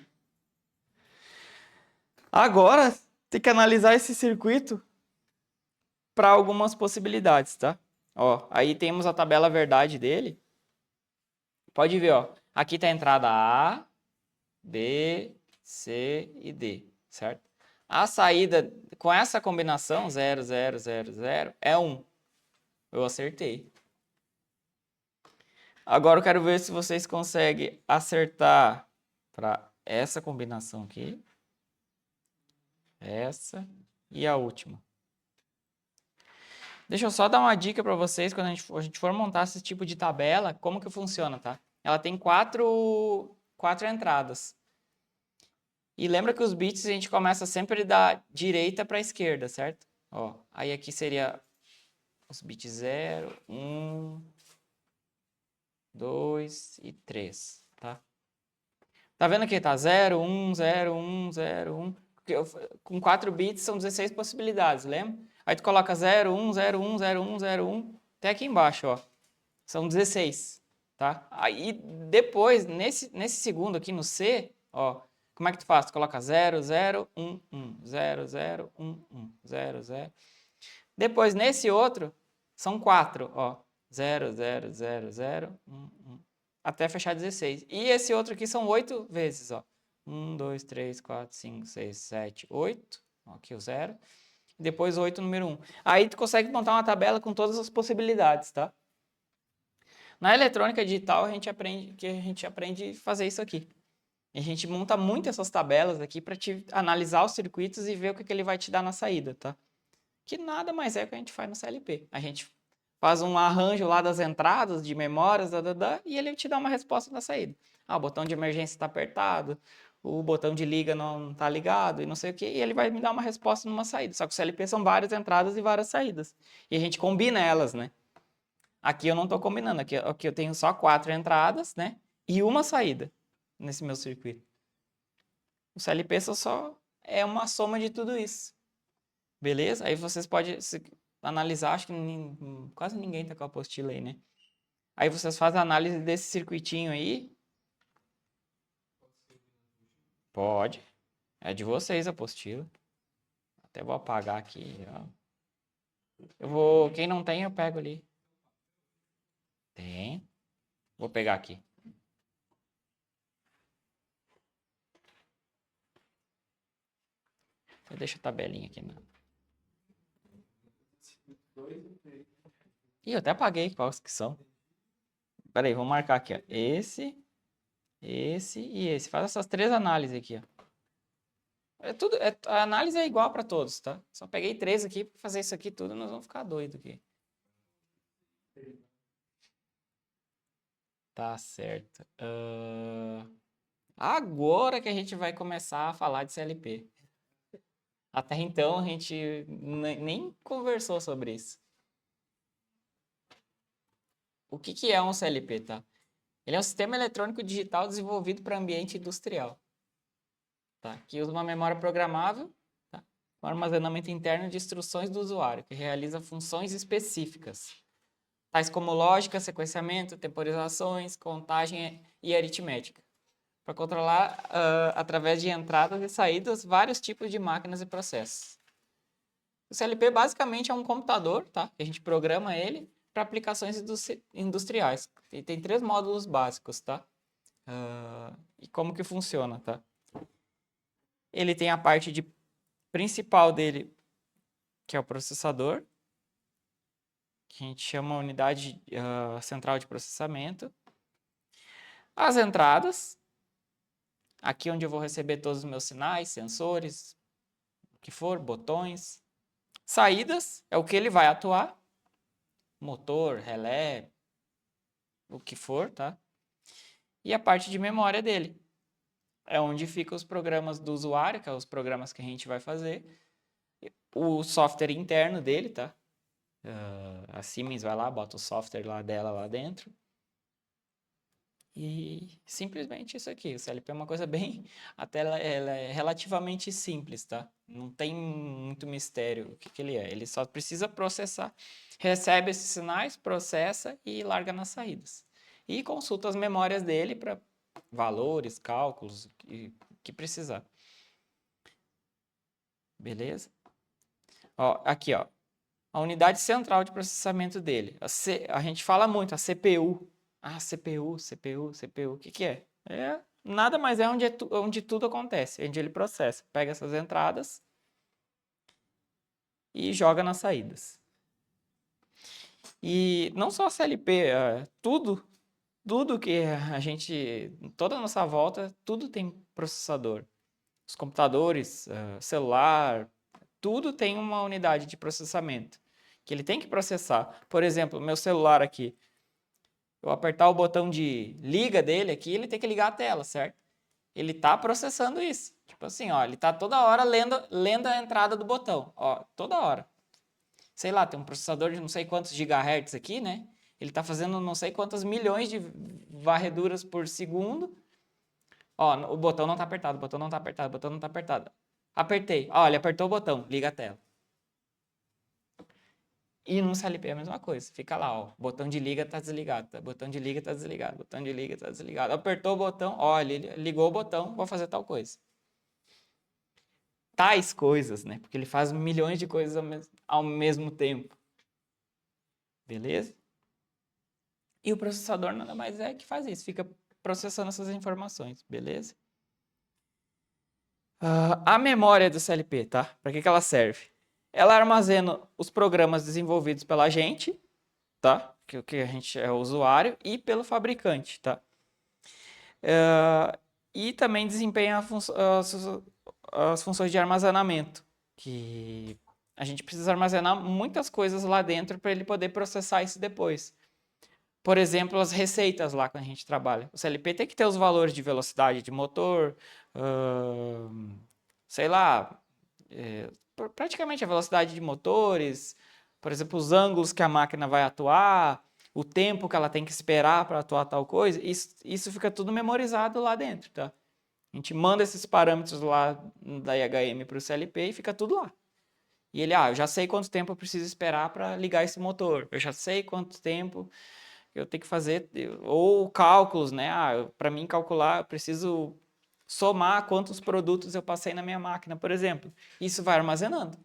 Agora, tem que analisar esse circuito para algumas possibilidades, tá? Ó, aí temos a tabela verdade dele. Pode ver, ó. Aqui está a entrada A, B, C e D, certo? A saída com essa combinação 0, 0, 0, 0 é 1. Eu acertei. Agora eu quero ver se vocês conseguem acertar para essa combinação aqui. Essa e a última. Deixa eu só dar uma dica para vocês quando a gente for montar esse tipo de tabela, como que funciona, tá? Ela tem quatro entradas. E lembra que os bits a gente começa sempre da direita para a esquerda, certo? Ó, aí aqui seria os bits 0, 1, 2 e 3, tá? Tá vendo aqui? Tá 0, 1, 0, 1, 0, 1. Com 4 bits são 16 possibilidades, lembra? Aí tu coloca 0, 1, 0, 1, 0, 1, 0, 1, até aqui embaixo, ó. São 16, tá? Aí depois, nesse segundo aqui no C, ó, como é que tu faz? Tu coloca 0, 0, 1, 1, 0, 0, 1, 1, 0, 0. Depois, nesse outro, são 4, ó. 0, 0, 0, 0, 1, 1. Até fechar 16. E esse outro aqui são 8 vezes, ó. 1, 2, 3, 4, 5, 6, 7, 8. Ó, aqui o 0. Depois 8, número 1. Aí tu consegue montar uma tabela com todas as possibilidades, tá? Na eletrônica digital, a gente aprende a fazer isso aqui. A gente monta muito essas tabelas aqui para te analisar os circuitos e ver o que ele vai te dar na saída, tá? Que nada mais é que a gente faz no CLP. A gente faz um arranjo lá das entradas, de memórias, e ele te dá uma resposta na saída. Ah, o botão de emergência está apertado, o botão de liga não tá ligado e não sei o quê, e ele vai me dar uma resposta numa saída. Só que o CLP são várias entradas e várias saídas. E a gente combina elas, né? Aqui eu não estou combinando, aqui eu tenho só 4 entradas, né? E uma saída nesse meu circuito. O CLP só é uma soma de tudo isso. Beleza? Aí vocês podem analisar, acho que quase ninguém tá com a apostila aí, né? Aí vocês fazem a análise desse circuitinho aí. Pode. É de vocês a apostila. Até vou apagar aqui, ó. Quem não tem, eu pego ali. Tem. Vou pegar aqui. Deixa a tabelinha aqui, né? Ih, eu até apaguei quais que são. Pera aí, vou marcar aqui, ó. Esse e esse. Faz essas 3 análises aqui, ó. A análise é igual para todos, tá? Só peguei 3 aqui para fazer isso aqui tudo, nós vamos ficar doido aqui. Tá certo. Agora que a gente vai começar a falar de CLP. Até então a gente nem conversou sobre isso. O que é um CLP, tá? Ele é um sistema eletrônico digital desenvolvido para ambiente industrial. Tá? Que usa uma memória programável, tá? Um armazenamento interno de instruções do usuário, que realiza funções específicas, tais como lógica, sequenciamento, temporizações, contagem e aritmética, para controlar, através de entradas e saídas, vários tipos de máquinas e processos. O CLP basicamente é um computador, tá? Que a gente programa ele para aplicações industriais. E tem 3 módulos básicos, tá? E como que funciona, tá? Ele tem a parte principal dele, que é o processador, que a gente chama unidade central de processamento. As entradas, aqui onde eu vou receber todos os meus sinais, sensores, o que for, botões. Saídas, é o que ele vai atuar, motor, relé, o que for, tá? E a parte de memória dele, é onde ficam os programas do usuário, que são os programas que a gente vai fazer. O software interno dele, tá? A Siemens vai lá, bota o software dela lá dentro. E simplesmente isso aqui. O CLP é uma coisa bem... Até ela é relativamente simples, tá? Não tem muito mistério o que ele é. Ele só precisa processar. Recebe esses sinais, processa e larga nas saídas. E consulta as memórias dele para valores, cálculos, o que precisar. Beleza? Ó, aqui, ó. A unidade central de processamento dele. A gente fala muito, a CPU. CPU. O que é? Nada mais é onde tudo acontece, onde ele processa. Pega essas entradas e joga nas saídas. E não só a CLP, tudo que a gente... Toda a nossa volta, tudo tem processador. Os computadores, celular, tudo tem uma unidade de processamento que ele tem que processar. Por exemplo, meu celular aqui, eu apertar o botão de liga dele aqui, ele tem que ligar a tela, certo? Ele tá processando isso. Tipo assim, ó, ele tá toda hora lendo a entrada do botão, ó, toda hora. Sei lá, tem um processador de não sei quantos gigahertz aqui, né? Ele tá fazendo não sei quantas milhões de varreduras por segundo. Ó, o botão não tá apertado, o botão não tá apertado, o botão não tá apertado. Apertei. Ó, ele apertou o botão, liga a tela. E no CLP é a mesma coisa. Fica lá, ó. Botão de liga tá desligado. Tá? Botão de liga tá desligado. Botão de liga tá desligado. Apertou o botão, ó, ele ligou o botão, vou fazer tal coisa. Tais coisas, né? Porque ele faz milhões de coisas ao mesmo tempo. Beleza? E o processador nada mais é que faz isso. Fica processando essas informações. Beleza? A memória do CLP, tá? Para que ela serve? Ela armazena os programas desenvolvidos pela gente, tá? Que a gente é o usuário, e pelo fabricante, tá? E também desempenha as funções de armazenamento, que a gente precisa armazenar muitas coisas lá dentro para ele poder processar isso depois. Por exemplo, as receitas lá quando a gente trabalha. O CLP tem que ter os valores de velocidade de motor, sei lá, praticamente a velocidade de motores, por exemplo, os ângulos que a máquina vai atuar, o tempo que ela tem que esperar para atuar tal coisa, isso fica tudo memorizado lá dentro, tá? A gente manda esses parâmetros lá da IHM para o CLP e fica tudo lá. E ele, eu já sei quanto tempo eu preciso esperar para ligar esse motor, eu já sei quanto tempo eu tenho que fazer, ou cálculos, né? Para mim calcular, eu preciso somar quantos produtos eu passei na minha máquina, por exemplo. Isso vai armazenando,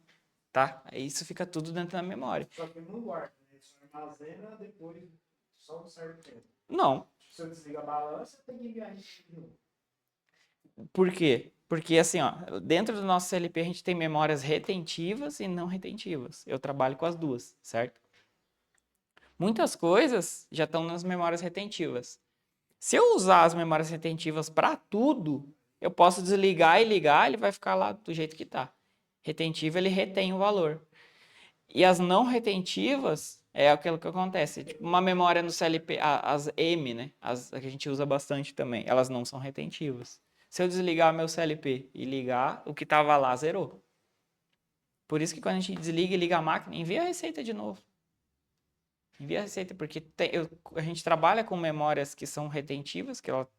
tá? Isso fica tudo dentro da memória. Só que não guarda, né? Só armazena depois, só um certo tempo. Não. Se eu desligar a balança, tem que enviar isso de novo. Por quê? Porque assim, dentro do nosso CLP a gente tem memórias retentivas e não retentivas. Eu trabalho com as duas, certo? Muitas coisas já estão nas memórias retentivas. Se eu usar as memórias retentivas para tudo, eu posso desligar e ligar, ele vai ficar lá do jeito que está. Retentivo, ele retém o valor. E as não retentivas é aquilo que acontece. Tipo, uma memória no CLP, as M, né? As que a gente usa bastante também, elas não são retentivas. Se eu desligar meu CLP e ligar, o que estava lá zerou. Por isso que quando a gente desliga e liga a máquina, envia a receita de novo. Envia a receita, porque a gente trabalha com memórias que são retentivas, que ela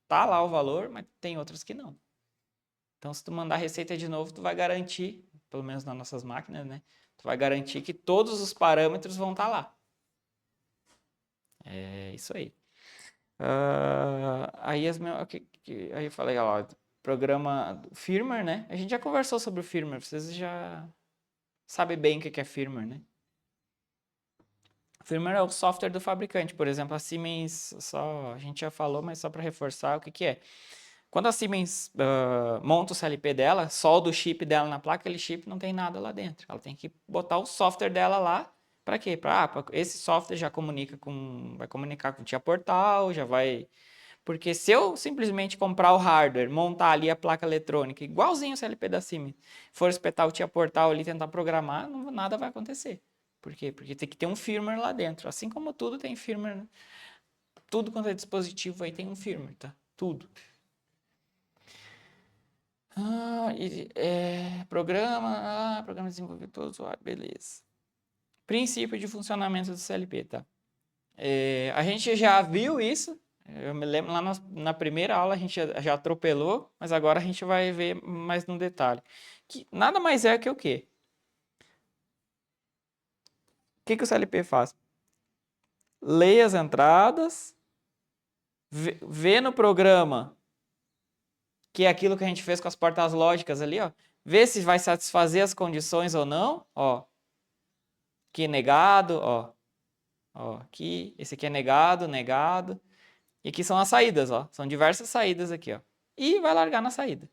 tá lá o valor, mas tem outras que não. Então, se tu mandar a receita de novo, tu vai garantir, pelo menos nas nossas máquinas, né? Tu vai garantir que todos os parâmetros vão estar lá. É isso aí. Aí eu falei, programa firmware, né? A gente já conversou sobre o firmware, vocês já sabem bem o que é firmware, né? Firmware é o software do fabricante. Por exemplo, a Siemens, a gente já falou, mas só para reforçar o que é. Quando a Siemens monta o CLP dela, solda o chip dela na placa, aquele chip não tem nada lá dentro. Ela tem que botar o software dela lá. Para quê? Esse software já vai comunicar com o TIA Portal, já vai... Porque se eu simplesmente comprar o hardware, montar ali a placa eletrônica, igualzinho o CLP da Siemens, for espetar o TIA Portal ali e tentar programar, nada vai acontecer. Por quê? Porque tem que ter um firmware lá dentro. Assim como tudo tem firmware, né? Tudo quanto é dispositivo aí tem um firmware, tá? Tudo. Programa desenvolvido pelo usuário, beleza. Princípio de funcionamento do CLP, tá? A gente já viu isso, eu me lembro lá na primeira aula a gente já atropelou, mas agora a gente vai ver mais no detalhe. Que nada mais é que o quê? O que o CLP faz? Lê as entradas, vê no programa, que é aquilo que a gente fez com as portas lógicas ali, ó. Vê se vai satisfazer as condições ou não, ó. Aqui negado, ó. Ó, aqui, esse aqui é negado, negado. E aqui são as saídas, ó. São diversas saídas aqui, ó. E vai largar na saída.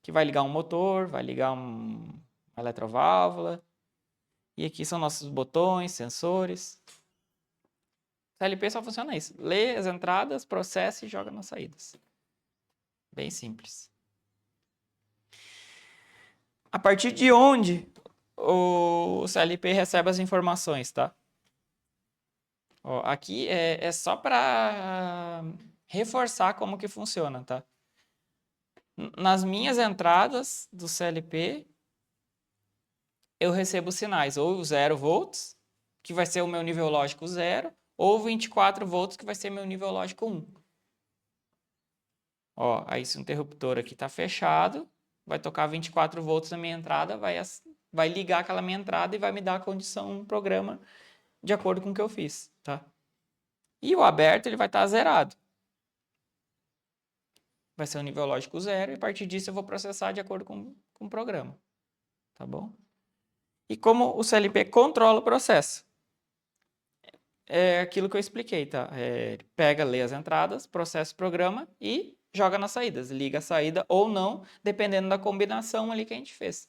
Que vai ligar um motor, vai ligar uma eletroválvula. E aqui são nossos botões, sensores. CLP só funciona isso. Lê as entradas, processa e joga nas saídas. Bem simples. A partir de onde o CLP recebe as informações, tá? Ó, aqui é só para reforçar como que funciona, tá? Nas minhas entradas do CLP, eu recebo sinais, ou 0 volts, que vai ser o meu nível lógico 0, ou 24 volts, que vai ser meu nível lógico 1. Ó, aí se o interruptor aqui está fechado, vai tocar 24 volts na minha entrada, vai ligar aquela minha entrada e vai me dar a condição, um programa de acordo com o que eu fiz, tá? E o aberto, ele vai estar zerado. Vai ser o nível lógico 0 e a partir disso eu vou processar de acordo com o programa, tá bom? E como o CLP controla o processo? É aquilo que eu expliquei, tá? Pega, lê as entradas, processa o programa e joga nas saídas. Liga a saída ou não, dependendo da combinação ali que a gente fez.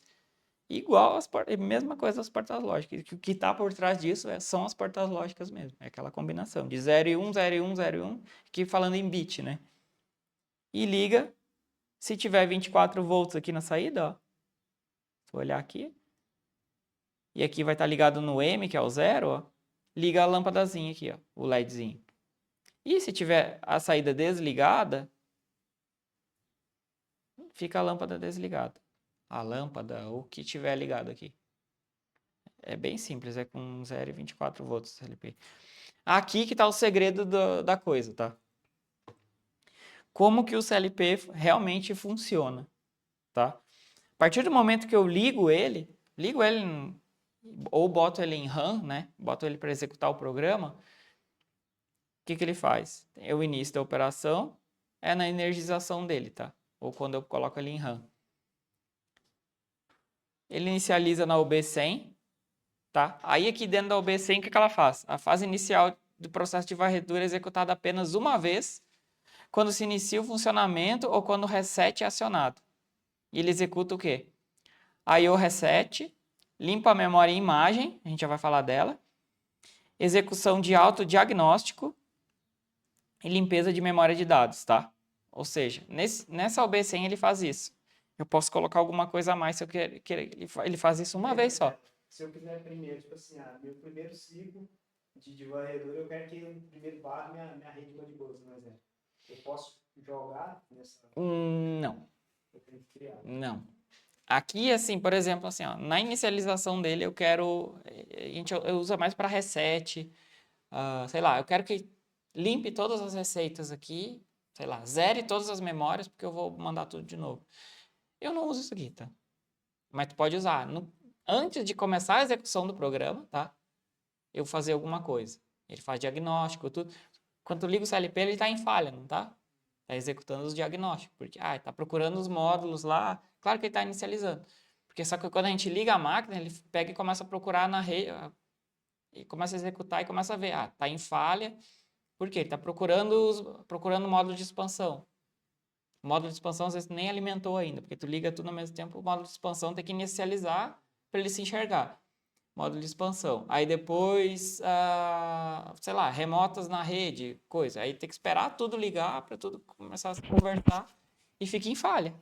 Igual mesma coisa das portas lógicas. O que está por trás disso são as portas lógicas mesmo. É aquela combinação de 0 e 1, 0 e 1, 0 e 1, aqui falando em bit, né? E liga, se tiver 24 volts aqui na saída, ó. Vou olhar aqui. E aqui vai estar ligado no M, que é o 0, ó. Liga a lâmpadazinha aqui, ó, o LEDzinho. E se tiver a saída desligada, fica a lâmpada desligada. A lâmpada, o que tiver ligado aqui. É bem simples, é com 0,24 volts CLP. Aqui que está o segredo da coisa, tá? Como que o CLP realmente funciona, tá? A partir do momento que eu ligo ele ou boto ele em RAM, né? Boto ele para executar o programa. O que ele faz? É o início da operação, é na energização dele, tá? Ou quando eu coloco ele em RAM. Ele inicializa na UB100, tá? Aí aqui dentro da UB100, o que ela faz? A fase inicial do processo de varredura é executada apenas uma vez, quando se inicia o funcionamento ou quando o reset é acionado. E ele executa o quê? I/O reset, limpa a memória e imagem, a gente já vai falar dela, execução de autodiagnóstico e limpeza de memória de dados, tá? Ou seja, nessa UB100 ele faz isso. Eu posso colocar alguma coisa a mais se eu querer. Ele faz isso uma vez só. Se eu quiser primeiro, tipo assim, meu primeiro ciclo de varredura, eu quero que ele primeiro varre minha rede de bolsa, por exemplo. Eu posso jogar nessa. Não. Eu tenho que criar. Não. Aqui, assim, por exemplo, assim, ó, na inicialização dele, eu quero. Eu uso mais para reset. Sei lá, eu quero que limpe todas as receitas aqui. Sei lá, zere todas as memórias, porque eu vou mandar tudo de novo. Eu não uso isso aqui, tá? Mas tu pode usar. Antes de começar a execução do programa, tá? Eu fazer alguma coisa. Ele faz diagnóstico, tudo. Quando tu liga o CLP, ele está em falha, não tá? Está executando os diagnósticos. Porque, está procurando os módulos lá. Claro que ele está inicializando. Porque só que quando a gente liga a máquina, ele pega e começa a procurar na rede. E começa a executar e começa a ver. Está em falha. Por quê? Ele está procurando o módulo de expansão. O módulo de expansão às vezes nem alimentou ainda, porque tu liga tudo ao mesmo tempo, o módulo de expansão tem que inicializar para ele se enxergar. Módulo de expansão. Aí depois, sei lá, remotas na rede, coisa. Aí tem que esperar tudo ligar para tudo começar a se conversar e fica em falha.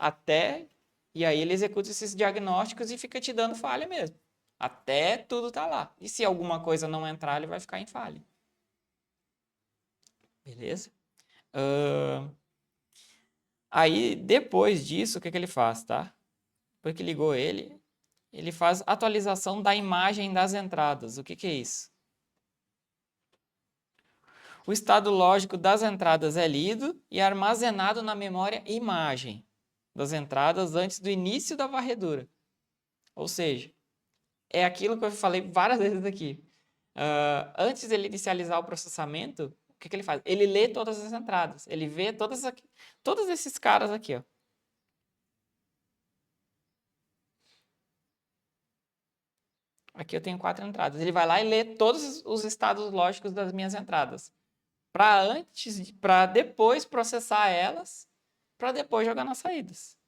E aí ele executa esses diagnósticos e fica te dando falha mesmo. Até tudo tá lá. E se alguma coisa não entrar, ele vai ficar em falha. Beleza? Aí, depois disso, o que ele faz, tá? Depois que ligou ele faz atualização da imagem das entradas. O que é isso? O estado lógico das entradas é lido e armazenado na memória imagem das entradas antes do início da varredura. Ou seja, é aquilo que eu falei várias vezes aqui. Antes dele inicializar o processamento, o que ele faz? Ele lê todas as entradas. Ele vê todos esses caras aqui, ó. Aqui eu tenho 4 entradas. Ele vai lá e lê todos os estados lógicos das minhas entradas. Para depois processar elas, para depois jogar nas saídas.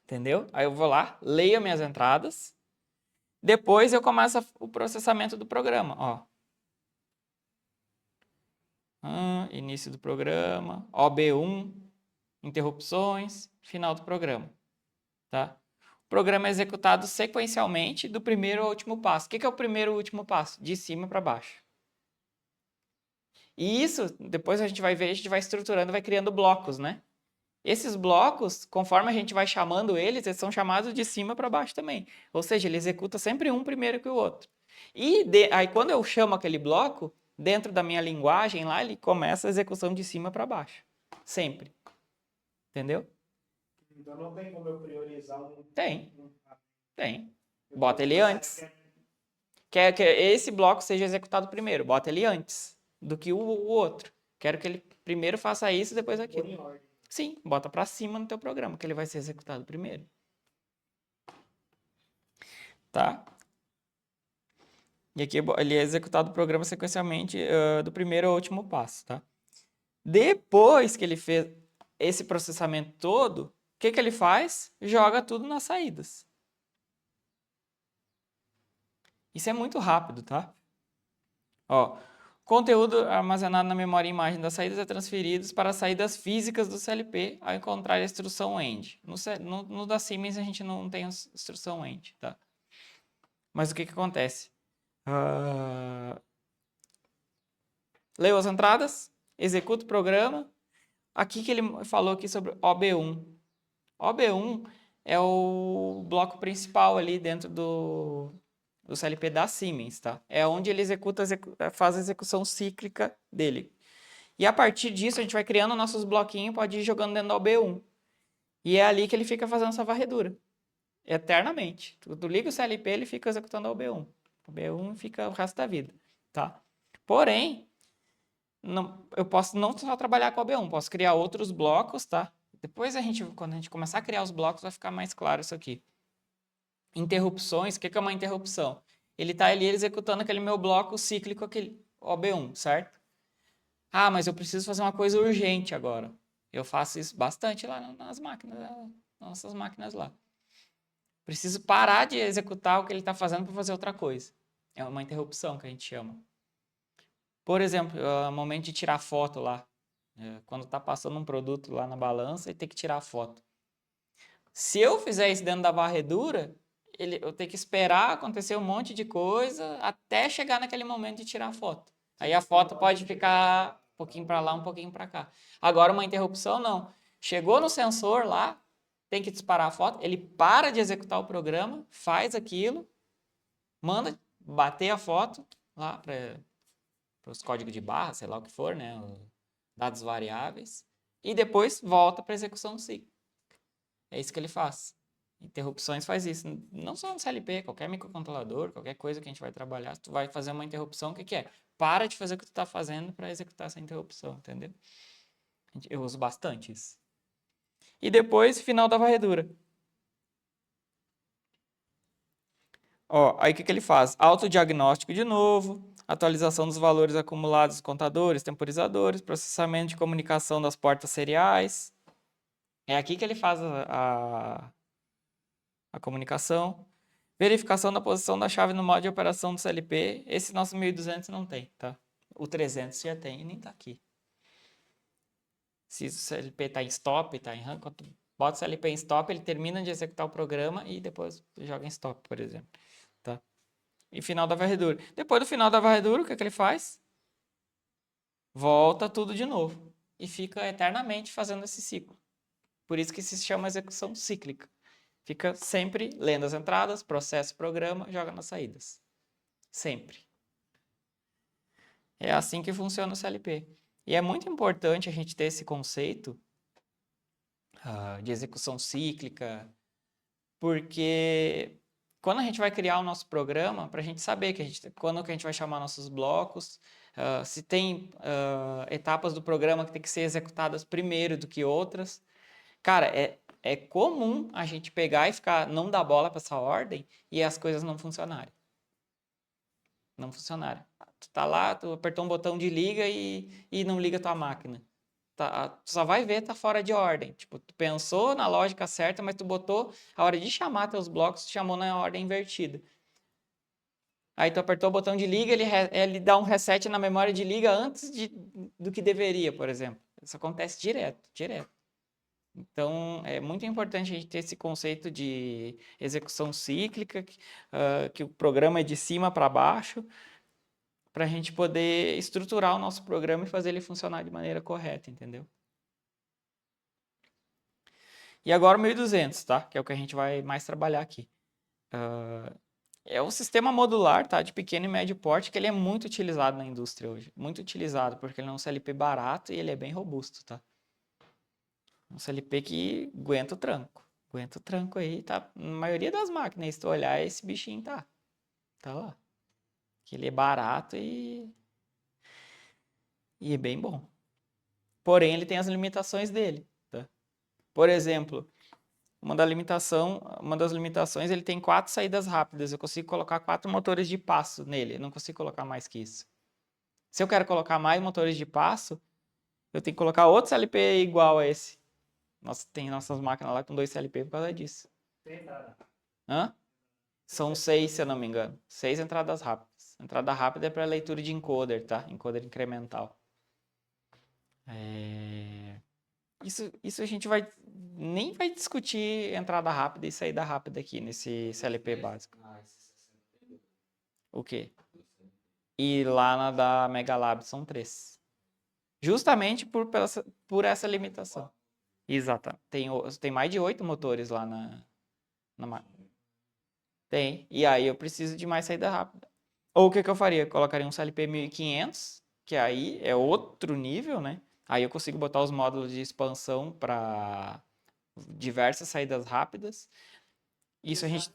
Entendeu? Aí eu vou lá, leio minhas entradas. Depois eu começo o processamento do programa. Ó. Início do programa. OB1. Interrupções. Final do programa. Tá? O programa é executado sequencialmente do primeiro ao último passo. O que é o primeiro e o último passo? De cima para baixo. E isso, depois a gente vai ver, a gente vai estruturando, vai criando blocos, né? Esses blocos, conforme a gente vai chamando eles são chamados de cima para baixo também. Ou seja, ele executa sempre um primeiro que o outro. E aí quando eu chamo aquele bloco, dentro da minha linguagem lá, ele começa a execução de cima para baixo. Sempre. Entendeu? Então não tem como eu priorizar um... Tem. Bota ele antes. Quer que esse bloco seja executado primeiro. Bota ele antes do que o outro. Quero que ele primeiro faça isso e depois aquilo. Sim, bota para cima no teu programa, que ele vai ser executado primeiro. Tá? E aqui ele é executado o programa sequencialmente do primeiro ao último passo, tá? Depois que ele fez esse processamento todo, o que ele faz? Joga tudo nas saídas. Isso é muito rápido, tá? Ó, conteúdo armazenado na memória e imagem das saídas é transferido para as saídas físicas do CLP ao encontrar a instrução END. No da Siemens a gente não tem a instrução END, tá? Mas o que acontece? Leio as entradas, executo o programa, Aqui que ele falou aqui sobre OB1. OB1 é o bloco principal ali dentro do CLP da Siemens, tá? É onde ele faz a execução cíclica dele. E a partir disso, a gente vai criando nossos bloquinhos, pode ir jogando dentro do OB1. E é ali que ele fica fazendo essa varredura. Eternamente. Tu liga o CLP, ele fica executando o OB1. O OB1 fica o resto da vida, tá? Porém, eu posso não só trabalhar com o OB1, posso criar outros blocos, tá? Depois, quando a gente começar a criar os blocos, vai ficar mais claro isso aqui. Interrupções, o que é uma interrupção? Ele está ali executando aquele meu bloco cíclico, aquele OB1, certo? Ah, mas eu preciso fazer uma coisa urgente agora. Eu faço isso bastante lá nas máquinas, nas nossas máquinas lá. Preciso parar de executar o que ele está fazendo para fazer outra coisa. É uma interrupção que a gente chama. Por exemplo, o momento de tirar foto lá. Quando está passando um produto lá na balança e tem que tirar a foto. Se eu fizer isso dentro da varredura, eu tenho que esperar acontecer um monte de coisa até chegar naquele momento de tirar a foto. Aí a foto pode ficar um pouquinho para lá, um pouquinho para cá. Agora, uma interrupção, não. Chegou no sensor lá, tem que disparar a foto, ele para de executar o programa, faz aquilo, manda bater a foto lá para os códigos de barra, sei lá o que for, né? Dados variáveis, e depois volta para a execução cíclica. É isso que ele faz. Interrupções faz isso. Não só no CLP, qualquer microcontrolador, qualquer coisa que a gente vai trabalhar, tu vai fazer uma interrupção, o que que é? Para de fazer o que tu está fazendo para executar essa interrupção, entendeu? Eu uso bastante isso. E depois, final da varredura. Ó, aí o que que ele faz? Autodiagnóstico de novo, atualização dos valores acumulados dos contadores, temporizadores, processamento de comunicação das portas seriais. É aqui que ele faz a comunicação. Verificação da posição da chave no modo de operação do CLP. Esse nosso 1200 não tem, tá? O 300 já tem e nem tá aqui. Se o CLP tá em stop, tá em run, quando tu bota o CLP em stop, ele termina de executar o programa e depois joga em stop, por exemplo, tá? E final da varredura. Depois do final da varredura, o que é que ele faz? Volta tudo de novo. E fica eternamente fazendo esse ciclo. Por isso que se chama execução cíclica. Fica sempre lendo as entradas, processa o programa, joga nas saídas. Sempre. É assim que funciona o CLP. E é muito importante a gente ter esse conceito de execução cíclica, porque quando a gente vai criar o nosso programa, para a gente saber quando que a gente vai chamar nossos blocos, se tem etapas do programa que tem que ser executadas primeiro do que outras. Cara, é comum a gente pegar e não dar bola para essa ordem e as coisas não funcionarem. Não funcionarem. Tu tá lá, tu apertou um botão de liga e não liga a tua máquina. Tu só vai ver, tá fora de ordem. Tipo, tu pensou na lógica certa, mas tu botou a hora de chamar teus blocos, tu chamou na ordem invertida. Aí tu apertou o botão de liga, ele dá um reset na memória de liga antes do que deveria, por exemplo. Isso acontece direto, direto. Então, é muito importante a gente ter esse conceito de execução cíclica, que o programa é de cima para baixo, para a gente poder estruturar o nosso programa e fazer ele funcionar de maneira correta, entendeu? E agora o 1200, tá? Que é o que a gente vai mais trabalhar aqui. É um sistema modular, tá? De pequeno e médio porte, que ele é muito utilizado na indústria hoje. Muito utilizado, porque ele é um CLP barato e ele é bem robusto, tá? Um CLP que aguenta o tranco. Aguenta o tranco aí, tá? Na maioria das máquinas, se tu olhar, esse bichinho tá. Tá lá. Que ele é barato e é bem bom. Porém, ele tem as limitações dele, tá? Por exemplo, uma das limitações, ele tem 4 saídas rápidas. Eu consigo colocar 4 motores de passo nele. Eu não consigo colocar mais que isso. Se eu quero colocar mais motores de passo, eu tenho que colocar outro CLP igual a esse. Tem nossas máquinas lá com 2 CLP por causa disso. Tem entrada. Hã? São 6, se eu não me engano. 6 entradas rápidas. Entrada rápida é para leitura de encoder, tá? Encoder incremental. Isso a gente nem vai discutir entrada rápida e saída rápida aqui nesse CLP básico. O quê? E lá na da Mega Lab são 3. Justamente por essa limitação. Exato. Tem mais de 8 motores lá na máquina. Tem. E aí eu preciso de mais saída rápida. Ou o que eu faria? Eu colocaria um CLP 1500, que aí é outro nível, né? Aí eu consigo botar os módulos de expansão para diversas saídas rápidas. Isso a gente.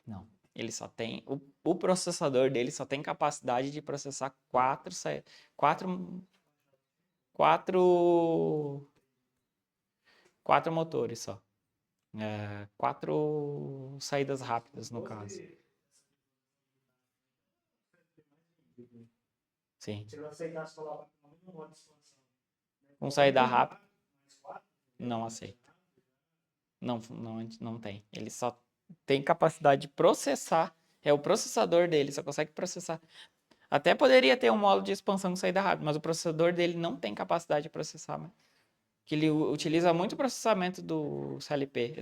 Não. Ele só tem. O processador dele só tem capacidade de processar quatro, quatro, quatro motores só. Quatro saídas rápidas, no caso. Sim. Se eu aceitasse colocar no modo de expansão, né? Com saída rápida, Mais quatro, não aceita. Não tem. Ele só tem capacidade de processar. É o processador dele, só consegue processar. Até poderia ter um módulo de expansão com saída rápida, mas o processador dele não tem capacidade de processar, né? Que ele utiliza muito o processamento do CLP,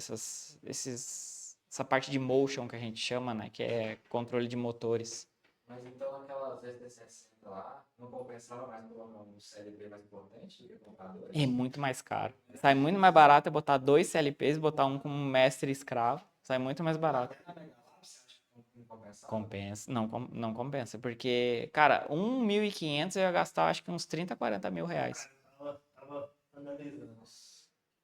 essa parte de motion que a gente chama, né? Que é controle de motores. Mas então aquelas VT60 lá, não compensava mais colocar um CLP mais potente do que comprar dois? É muito mais caro. Sai muito mais barato eu botar 2 CLPs, botar um com um mestre escravo. Sai muito mais barato. Até na Megalab, você acha que não compensava? Compensa. Não compensa. Porque, cara, 1.500 eu ia gastar acho que uns 30, 40 mil reais. tava analisando.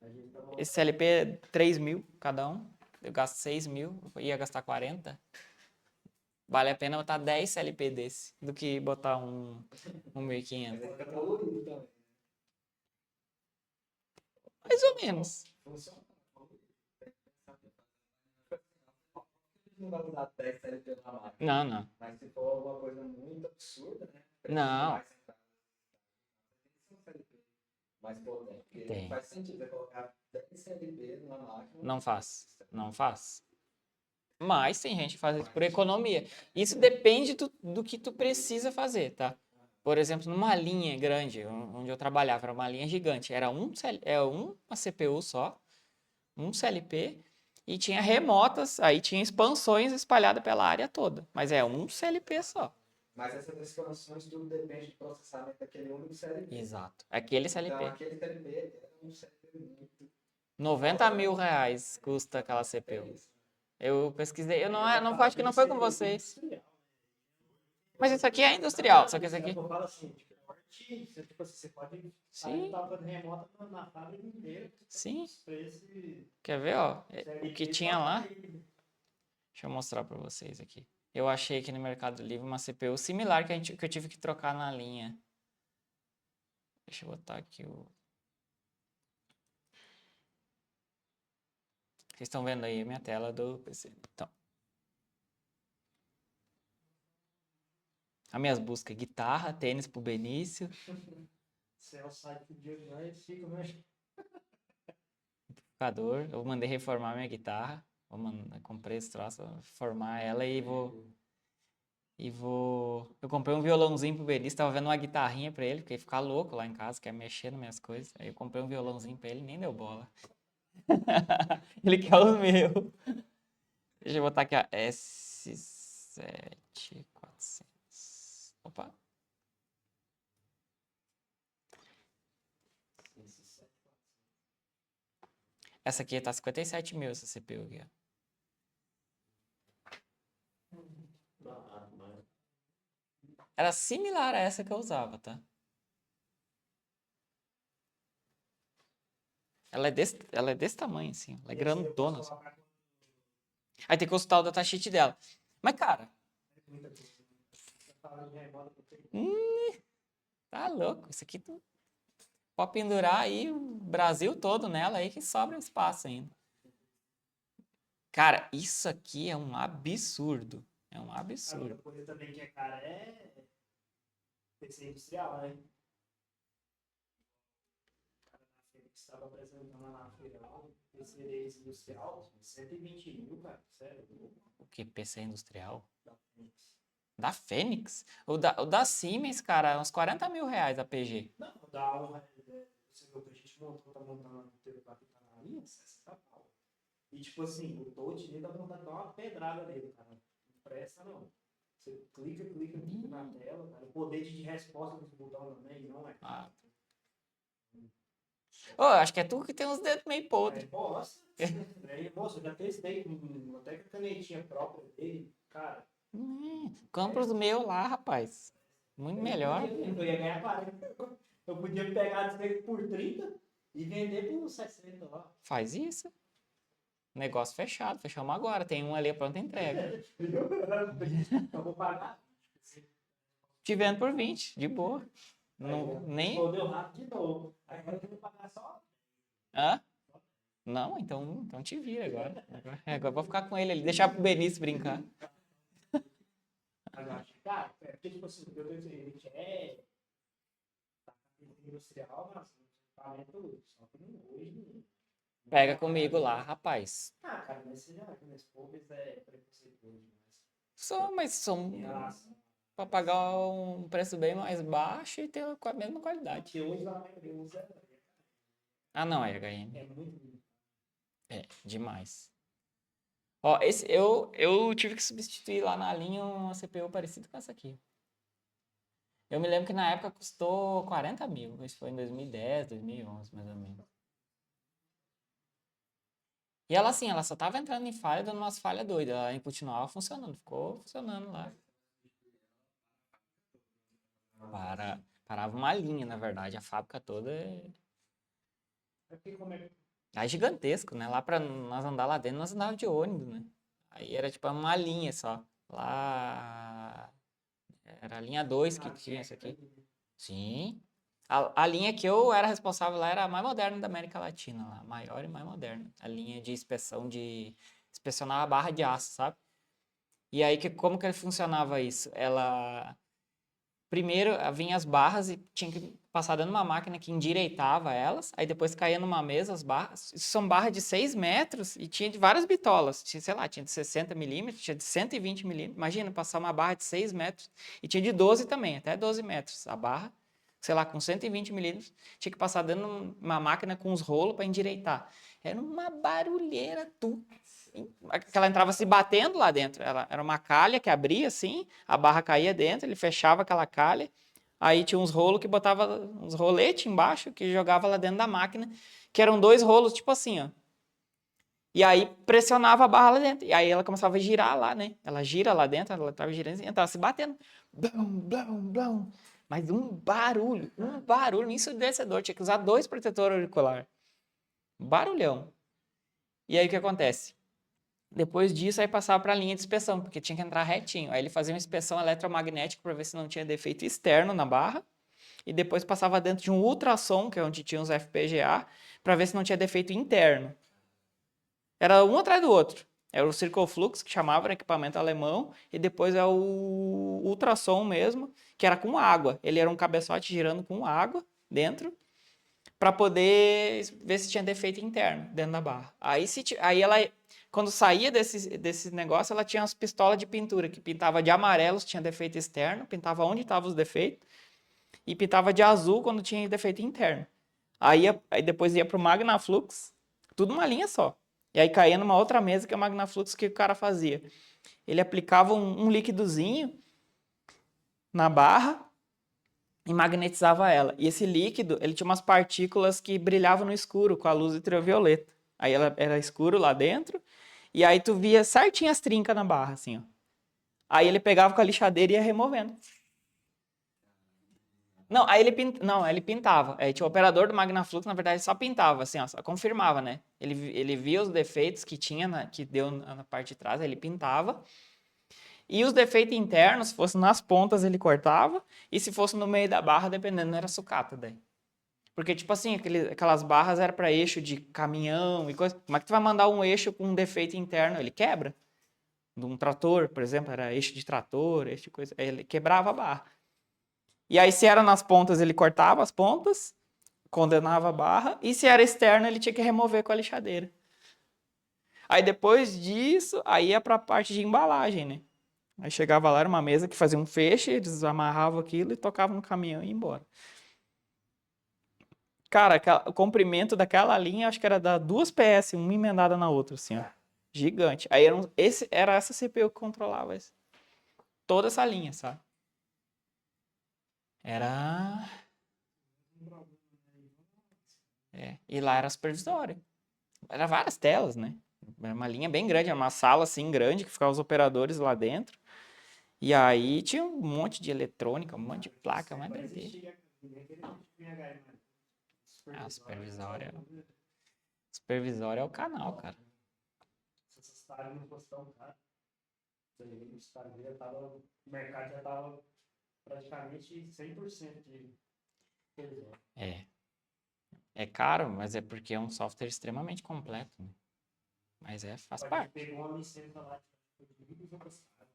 A gente tava Esse CLP é 3 mil cada um. Eu gasto 6 mil, eu ia gastar 40. Vale a pena botar 10 CLP desse do que botar um 1.500. Mas fica colorido também. Mais ou menos. Funciona. Não vai usar 10 CLP na máquina. Não. Mas se for alguma coisa muito absurda, né? Não. Mais centrado. Tem um CLP mais potente. Porque Tem. não faz sentido você colocar 10 CLP na máquina. Não faz. Mas tem gente que faz isso por economia. Isso depende do que tu precisa fazer, tá? Por exemplo, numa linha grande, onde eu trabalhava, era uma linha gigante. Era uma CPU só, um CLP, e tinha remotas, aí tinha expansões espalhadas pela área toda. Mas é um CLP só. Mas essas expansões tudo depende do processamento daquele único CLP. Exato. Aquele Então CLP. aquele CLP é um CLP muito. 90 mil reais custa aquela CPU. É isso. Eu pesquisei, eu não acho que não foi com vocês. Mas isso aqui é industrial, só que isso aqui. Eu falo assim, tipo, você pode Sim. estar remota na fábrica inteira. Sim. Pra esse Quer ver, ó? O que tinha lá? CLP. Deixa eu mostrar pra vocês aqui. Eu achei aqui no Mercado Livre uma CPU similar que eu tive que trocar na linha. Deixa eu botar aqui o. Vocês estão vendo aí a minha tela do PC. Então. As minhas buscas: guitarra, tênis pro Benício, Se é o site de hoje, nós fica mais. amplificador. Eu mandei reformar minha guitarra. Comprei esse troço, vou reformar ela e vou. Eu comprei um violãozinho pro Benício, tava vendo uma guitarrinha pra ele, porque ele fica louco lá em casa, quer mexer nas minhas coisas. Aí eu comprei um violãozinho pra ele, nem deu bola. Ele quer o meu. Deixa eu botar aqui, ó. S7400. Opa. Essa aqui tá 57 mil, essa CPU aqui, ó. Era similar a essa que eu usava, tá? Ela é desse tamanho, assim. Ela é grandona. Assim. Aí tem que consultar o datasheet dela. Mas, cara, tá louco. Isso aqui tu pode pendurar aí o Brasil todo nela aí que sobra espaço ainda. Cara, isso aqui é um absurdo. É um absurdo. Outra coisa também que é cara é PC industrial, né? O cara na feira que estava apresentando lá na feira, PC industrial, 120 mil, cara, sério. O que? PC industrial? Da Fênix. Da Fênix? O da Siemens, cara, uns 40 mil reais a PG. Não, dá uma. Você viu que a gente montou, tá montando o teu pra ficar na linha, 60 pau. E tipo assim, o touch dele tá montando uma pedrada nele, cara. Não presta não. Você clica na tela, cara. O poder de resposta dos botões também não é. Ah. Ô, acho que é tu que tem os dedos meio podres. Nossa, moça, eu já testei até com a canetinha própria dele, cara. Compra os meus lá, rapaz. Muito melhor. Eu ia ganhar 40. Eu podia pegar desse por 30 e vender por 60 lá. Faz isso. Negócio fechado. Fechamos agora. Tem um ali pronta entrega. Eu vou pagar. Te vendo por 20, de boa. Não, nem. Respondeu rápido de novo. Aí agora eu vou pagar só. Hã? Não, então te vira agora. Agora eu vou ficar com ele ali. Deixar pro Benício brincar. Cara, é porque, tipo assim, eu tenho ele quer industrial, mas equipamento só que hoje. Pega comigo lá, rapaz. Ah, cara, mas você já viu, nesse poucos é preconceituoso demais. Mas são Em relação. pra pagar um preço bem mais baixo e ter a mesma qualidade. Porque hoje a maioria usa. Ah, não, é HM. É muito. É, demais. Ó, eu tive que substituir lá na linha uma CPU parecida com essa aqui. Eu me lembro que na época custou 40 mil. Isso foi em 2010, 2011, mais ou menos. E ela, assim, ela só tava entrando em falha, dando umas falhas doidas. Ela continuava funcionando, ficou funcionando lá. Parava uma linha, na verdade. A fábrica toda é gigantesco, né? Lá pra nós andar lá dentro, nós andávamos de ônibus, né? Aí era tipo uma linha só. Lá era a linha 2 que tinha isso aqui. Sim. A linha que eu era responsável lá era a mais moderna da América Latina, lá, a maior e mais moderna. A linha de inspecionar a barra de aço, sabe? E aí, como que funcionava isso? Primeiro, vinha as barras e tinha que passar dentro de uma máquina que endireitava elas, aí depois caía numa mesa as barras. Isso são barras de 6 metros e tinha de várias bitolas. Tinha, sei lá, tinha de 60 milímetros, tinha de 120 milímetros. Imagina, passar uma barra de 6 metros. E tinha de 12 também, até 12 metros. A barra, sei lá, com 120 milímetros, tinha que passar dentro de uma máquina com os rolos para endireitar. Era uma barulheira, que ela entrava se batendo lá dentro. Era uma calha que abria assim, a barra caía dentro, ele fechava aquela calha, aí tinha uns rolos que botava uns roletes embaixo que jogava lá dentro da máquina, que eram 2 rolos, tipo assim, ó. E aí pressionava a barra lá dentro. E aí ela começava a girar lá, né? Ela gira lá dentro, ela estava girando e entrava se batendo. Blum, blum, blum. Mas um barulho ensurdecedor. Tinha que usar 2 protetores auriculares. Barulhão. E aí o que acontece? Depois disso, aí passava para a linha de inspeção, porque tinha que entrar retinho. Aí ele fazia uma inspeção eletromagnética para ver se não tinha defeito externo na barra. E depois passava dentro de um ultrassom, que é onde tinha os FPGA, para ver se não tinha defeito interno. Era um atrás do outro. Era o Circle Flux, que chamava, era equipamento alemão, e depois é o ultrassom mesmo, que era com água. Ele era um cabeçote girando com água dentro, para poder ver se tinha defeito interno dentro da barra. Aí ela, quando saía desse negócio, ela tinha umas pistolas de pintura, que pintava de amarelo se tinha defeito externo, pintava onde estavam os defeitos, e pintava de azul quando tinha defeito interno. Aí depois ia para o MagnaFlux, tudo uma linha só. E aí caía numa outra mesa que é o MagnaFlux, que o cara fazia? Ele aplicava um líquidozinho na barra e magnetizava ela. E esse líquido, ele tinha umas partículas que brilhavam no escuro com a luz ultravioleta. Aí ela era escuro lá dentro, e aí tu via certinho as trincas na barra, assim, ó. Aí ele pegava com a lixadeira e ia removendo. Não, aí ele pintava. Aí tinha o operador do MagnaFlux, na verdade, só pintava, assim, ó, só confirmava, né? Ele via os defeitos que tinha, que deu na parte de trás, aí ele pintava. E os defeitos internos, se fosse nas pontas, ele cortava. E se fosse no meio da barra, dependendo, era sucata daí. Porque, tipo assim, aquelas barras eram para eixo de caminhão e coisa. Como é que tu vai mandar um eixo com um defeito interno? Ele quebra. De um trator, por exemplo, era eixo de trator, eixo de coisa. Aí ele quebrava a barra. E aí, se era nas pontas, ele cortava as pontas, condenava a barra. E se era externo, ele tinha que remover com a lixadeira. Aí, depois disso, aí ia para a parte de embalagem, né? Aí chegava lá, era uma mesa que fazia um feixe, eles amarravam aquilo e tocavam no caminhão e iam embora. Cara, o comprimento daquela linha, acho que era da 2 PS, uma emendada na outra, assim, ó. Gigante. Aí era essa CPU que controlava isso. toda essa linha, sabe? Era... E lá era supervisório. Era várias telas, né? Era uma linha bem grande, era uma sala assim grande que ficavam os operadores lá dentro. E aí tinha um monte de eletrônica, um monte de placa, mas doideira. Ah, supervisório é o canal, cara. Essas tareas não fossem tão caras. Os caras já tava, o mercado já estava praticamente 100% de supervisório. É caro, mas é porque é um software extremamente completo, né? Mas faz Mas parte. pegou uma licença lá de 1.200 caras.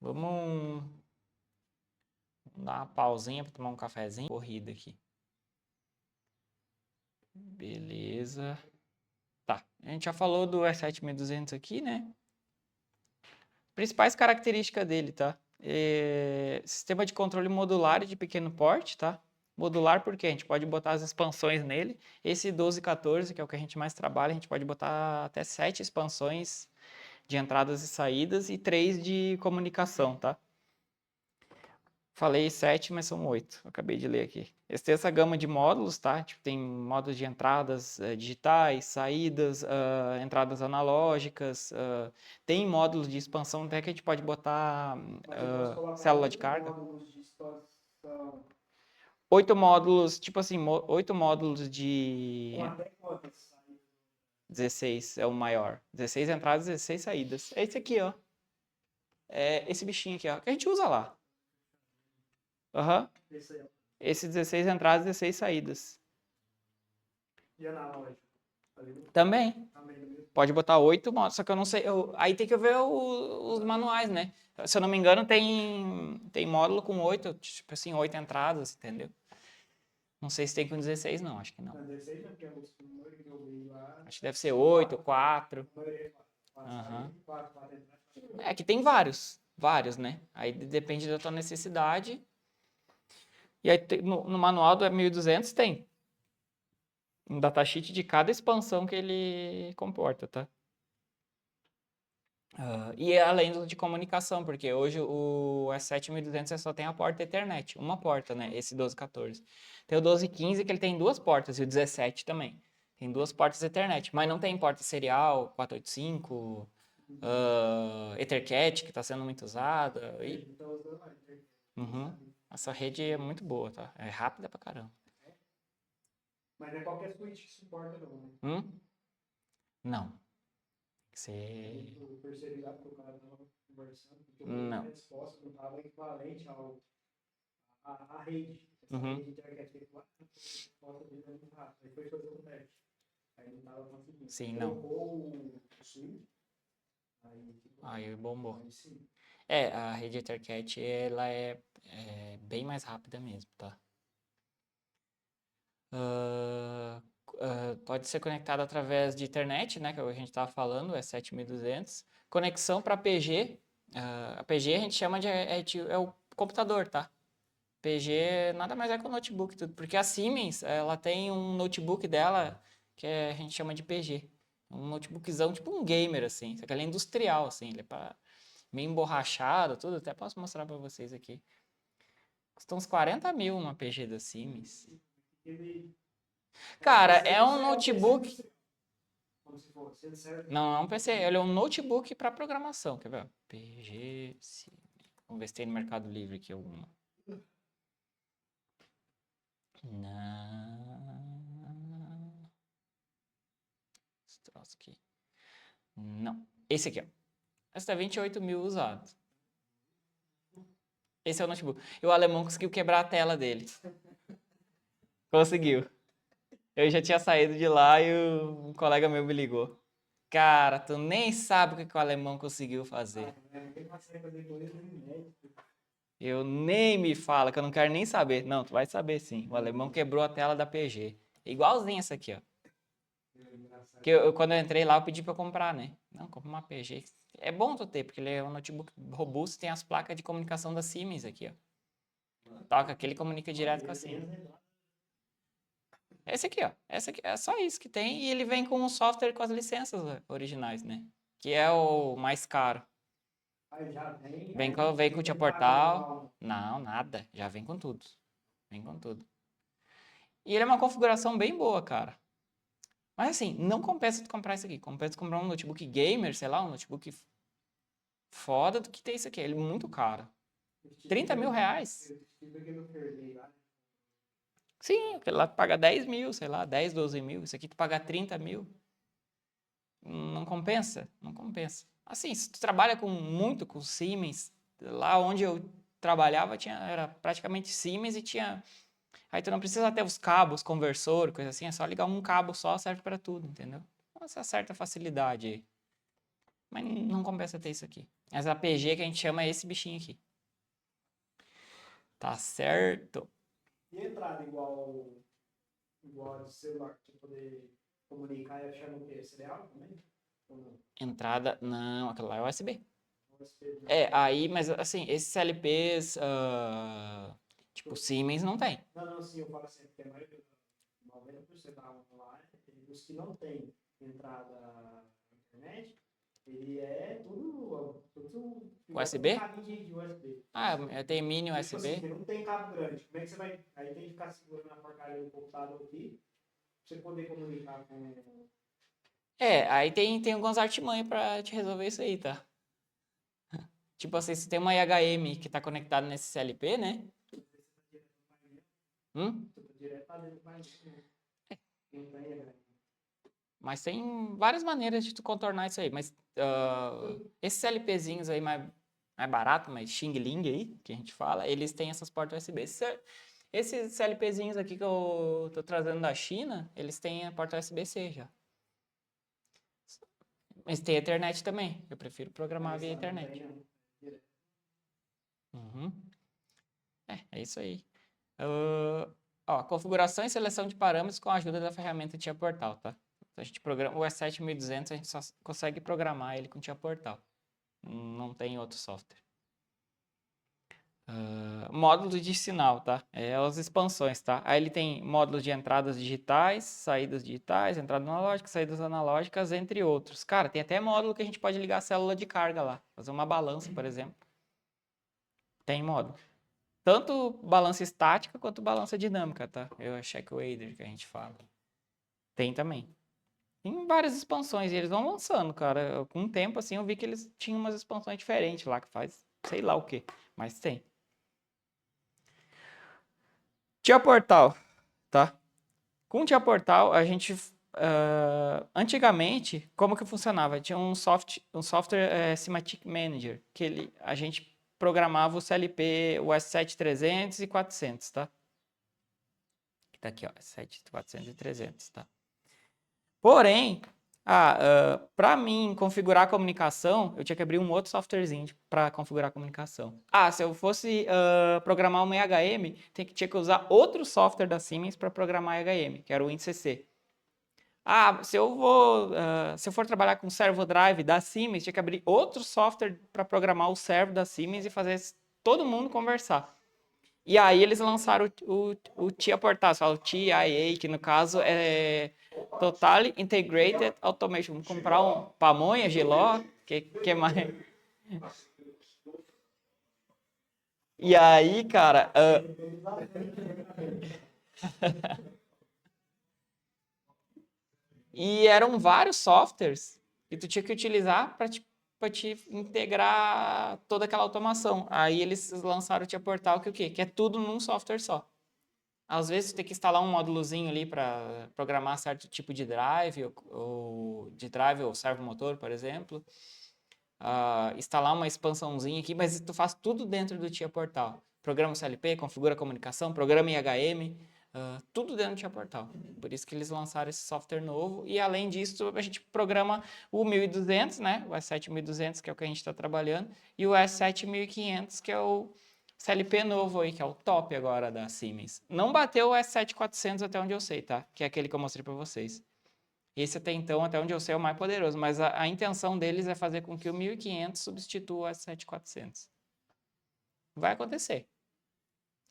Vamos dar uma pausinha para tomar um cafezinho. Corrida aqui. Beleza. Tá, a gente já falou do E7200 aqui, né? Principais características dele, tá? Sistema de controle modular e de pequeno porte, tá? Modular porque a gente pode botar as expansões nele. Esse 1214, que é o que a gente mais trabalha, a gente pode botar até 7 expansões de entradas e saídas e 3 de comunicação, tá? Falei 7, mas são 8. Acabei de ler aqui. Eles têm essa gama de módulos, tá? Tipo, tem módulos de entradas digitais, saídas, entradas analógicas. Tem módulos de expansão até que a gente pode botar célula de carga. 8 módulos, tipo assim, 8 módulos de... 16 é o maior. 16 entradas, 16 saídas. É esse aqui, ó. É esse bichinho aqui, ó. Que a gente usa lá. Aham. Esse 16 entradas, 16 saídas. E analógico? Também. Pode botar 8 módulos, só que eu não sei. Aí tem que ver os manuais, né? Se eu não me engano, tem módulo com 8, tipo assim, 8 entradas, entendeu? Não sei se tem com 16, não, acho que não. 16 é porque é os números que eu vi lá. Acho que deve ser 8, 4. Aham. É que tem vários, né? Aí depende da tua necessidade. E aí no manual do E1200 tem um datasheet de cada expansão que ele comporta, tá? E além do de comunicação, porque hoje o E7200 só tem a porta Ethernet, uma porta, né? Esse 1214. Tem o 1215 que ele tem 2 portas e o 17 também. Tem 2 portas Ethernet, mas não tem porta serial 485, Ethercat, que está sendo muito usada. Uhum. Essa rede é muito boa, tá? É rápida pra caramba. Mas não é qualquer switch que suporta, não, né? Não. Você... Eu percebi lá que o cara estava conversando, porque Não. a resposta não estava equivalente à rede. Essa Uhum. rede internet que a resposta dele é muito rápida. Aí foi fazer o teste. Aí não estava conseguindo. Sim, não. Trocou o switch. Aí bombou. Aí sim. A rede Ethercat, ela é bem mais rápida mesmo, tá? Pode ser conectado através de internet, né, que é o que a gente estava falando, é 7200. Conexão para PG, a PG a gente chama de é o computador, tá? PG nada mais é que o notebook, tudo, porque a Siemens, ela tem um notebook dela que a gente chama de PG. Um notebookzão, tipo um gamer, assim, só que ele é industrial, assim, ele é meio emborrachado, tudo, até posso mostrar para vocês aqui. Custa uns 40 mil uma PG da Siemens. Cara, é um notebook. Não, é um PC. Ele é um notebook para programação. Quer ver? PG. Vamos ver se tem no Mercado Livre aqui alguma. Não. Esse troço aqui. Não. Esse aqui, ó. Esse tá 28 mil usado. Esse é o notebook. E o alemão conseguiu quebrar a tela dele. Conseguiu. Eu já tinha saído de lá e um colega meu me ligou. Cara, tu nem sabe o que o alemão conseguiu fazer. Eu nem me fala, que eu não quero nem saber. Não, tu vai saber sim. O alemão quebrou a tela da PG. Igualzinho essa aqui, ó. Que quando eu entrei lá, eu pedi pra eu comprar, né? Não, compra uma PG. É bom tu ter, porque ele é um notebook robusto, tem as placas de comunicação da Siemens aqui, ó. Toca aqui, ele comunica direto com a Siemens. Esse aqui, ó. Essa aqui, é só isso que tem. E ele vem com o software com as licenças originais, né? que é o mais caro. Aí já vem. Vem com o Tia Portal. Não, nada. Já vem com tudo. Vem com tudo. E ele é uma configuração bem boa, cara. Mas assim, não compensa tu comprar isso aqui. Compensa tu comprar um notebook gamer, sei lá, um notebook foda do que ter isso aqui. Ele é muito caro. 30 mil reais? Sim, aquele lá tu paga 10 mil, sei lá, 10, 12 mil. Isso aqui tu paga 30 mil. Não compensa? Não compensa. Assim, se tu trabalha muito com Siemens, lá onde eu trabalhava era praticamente Siemens e tinha... Aí tu não precisa ter os cabos, conversor, coisa assim, é só ligar um cabo só, serve para tudo, entendeu? Essa certa facilidade aí. Mas não compensa ter isso aqui. Mas a PG que a gente chama é esse bichinho aqui. Tá certo? E entrada igual a de celular, pra poder comunicar, eu chamo o quê? Serial também? Ou não? Entrada, não, aquela lá é USB. USB, Mas assim, esses LPs, tipo Siemens, não tem. Não, sim, eu falo assim, porque a maioria, 90% da online, os que não tem entrada na internet, ele é tudo USB? cabinho de USB. Tem mini Tipo assim, USB. não tem cabo grande. Como é que você vai. Aí tem que ficar segurando a porcaria do computador aqui, pra você poder comunicar com. Aí tem algumas artimanhas pra te resolver isso aí, tá? Tipo assim, se tem uma IHM que tá conectada nesse CLP, né? Direto pra dentro do painel. Não tem, né? Mas tem várias maneiras de tu contornar isso aí. Mas esses LPzinhos aí mais barato, mais Xing Ling aí, que a gente fala, eles têm essas portas USB. Esses LPzinhos aqui que eu tô trazendo da China, eles têm a porta USB-C já. Mas tem Ethernet também. Eu prefiro programar via internet. Uhum. É isso aí. Configuração e seleção de parâmetros com a ajuda da ferramenta Tia Portal, tá? A gente programa o S7200, a gente só consegue programar ele com Tia Portal. Não tem outro software. Módulo de sinal, tá? As expansões, tá? Aí ele tem módulos de entradas digitais, saídas digitais, entrada analógica, saídas analógicas, entre outros. Cara, tem até módulo que a gente pode ligar a célula de carga lá. Fazer uma balança, por exemplo. Tem módulo. Tanto balança estática quanto balança dinâmica, tá? É Checkwader que a gente fala. Tem também. Tem várias expansões e eles vão lançando, cara. Com o tempo, assim, eu vi que eles tinham umas expansões diferentes lá, que faz sei lá o quê. Mas tem. Tia Portal, tá? Com o Tia Portal, a gente... antigamente, como que funcionava? Tinha um software Semantic Manager, que a gente programava o CLP, o S7300 e 400, tá? Que tá aqui, ó, S7, 400 e 300, tá? Porém, para mim configurar a comunicação, eu tinha que abrir um outro softwarezinho para configurar a comunicação. Se eu fosse programar uma IHM, tinha que usar outro software da Siemens para programar a IHM, que era o WinCC. Se eu for trabalhar com servo drive da Siemens, tinha que abrir outro software para programar o servo da Siemens e fazer todo mundo conversar. E aí eles lançaram o TIA Portal, o TIA, que no caso é Totally Integrated Automation. Vamos comprar um pamonha, giló, que mais? E aí, cara... E eram vários softwares que tu tinha que utilizar para te integrar toda aquela automação. Aí eles lançaram o TIA Portal, que o quê? Que é tudo num software só. Às vezes, tu tem que instalar um módulozinho ali para programar certo tipo de drive, ou servo motor, por exemplo. Instalar uma expansãozinha aqui, mas tu faz tudo dentro do Tia Portal. Programa CLP, configura a comunicação, programa IHM, tudo dentro do Tia Portal. Por isso que eles lançaram esse software novo. E além disso, a gente programa o 1200, né? O S7200, que é o que a gente está trabalhando, e o S7500, que é o CLP novo aí, que é o top agora da Siemens. Não bateu o S7400 até onde eu sei, tá? Que é aquele que eu mostrei para vocês. Esse até então, até onde eu sei, é o mais poderoso, mas a intenção deles é fazer com que o 1500 substitua o S7400. Vai acontecer.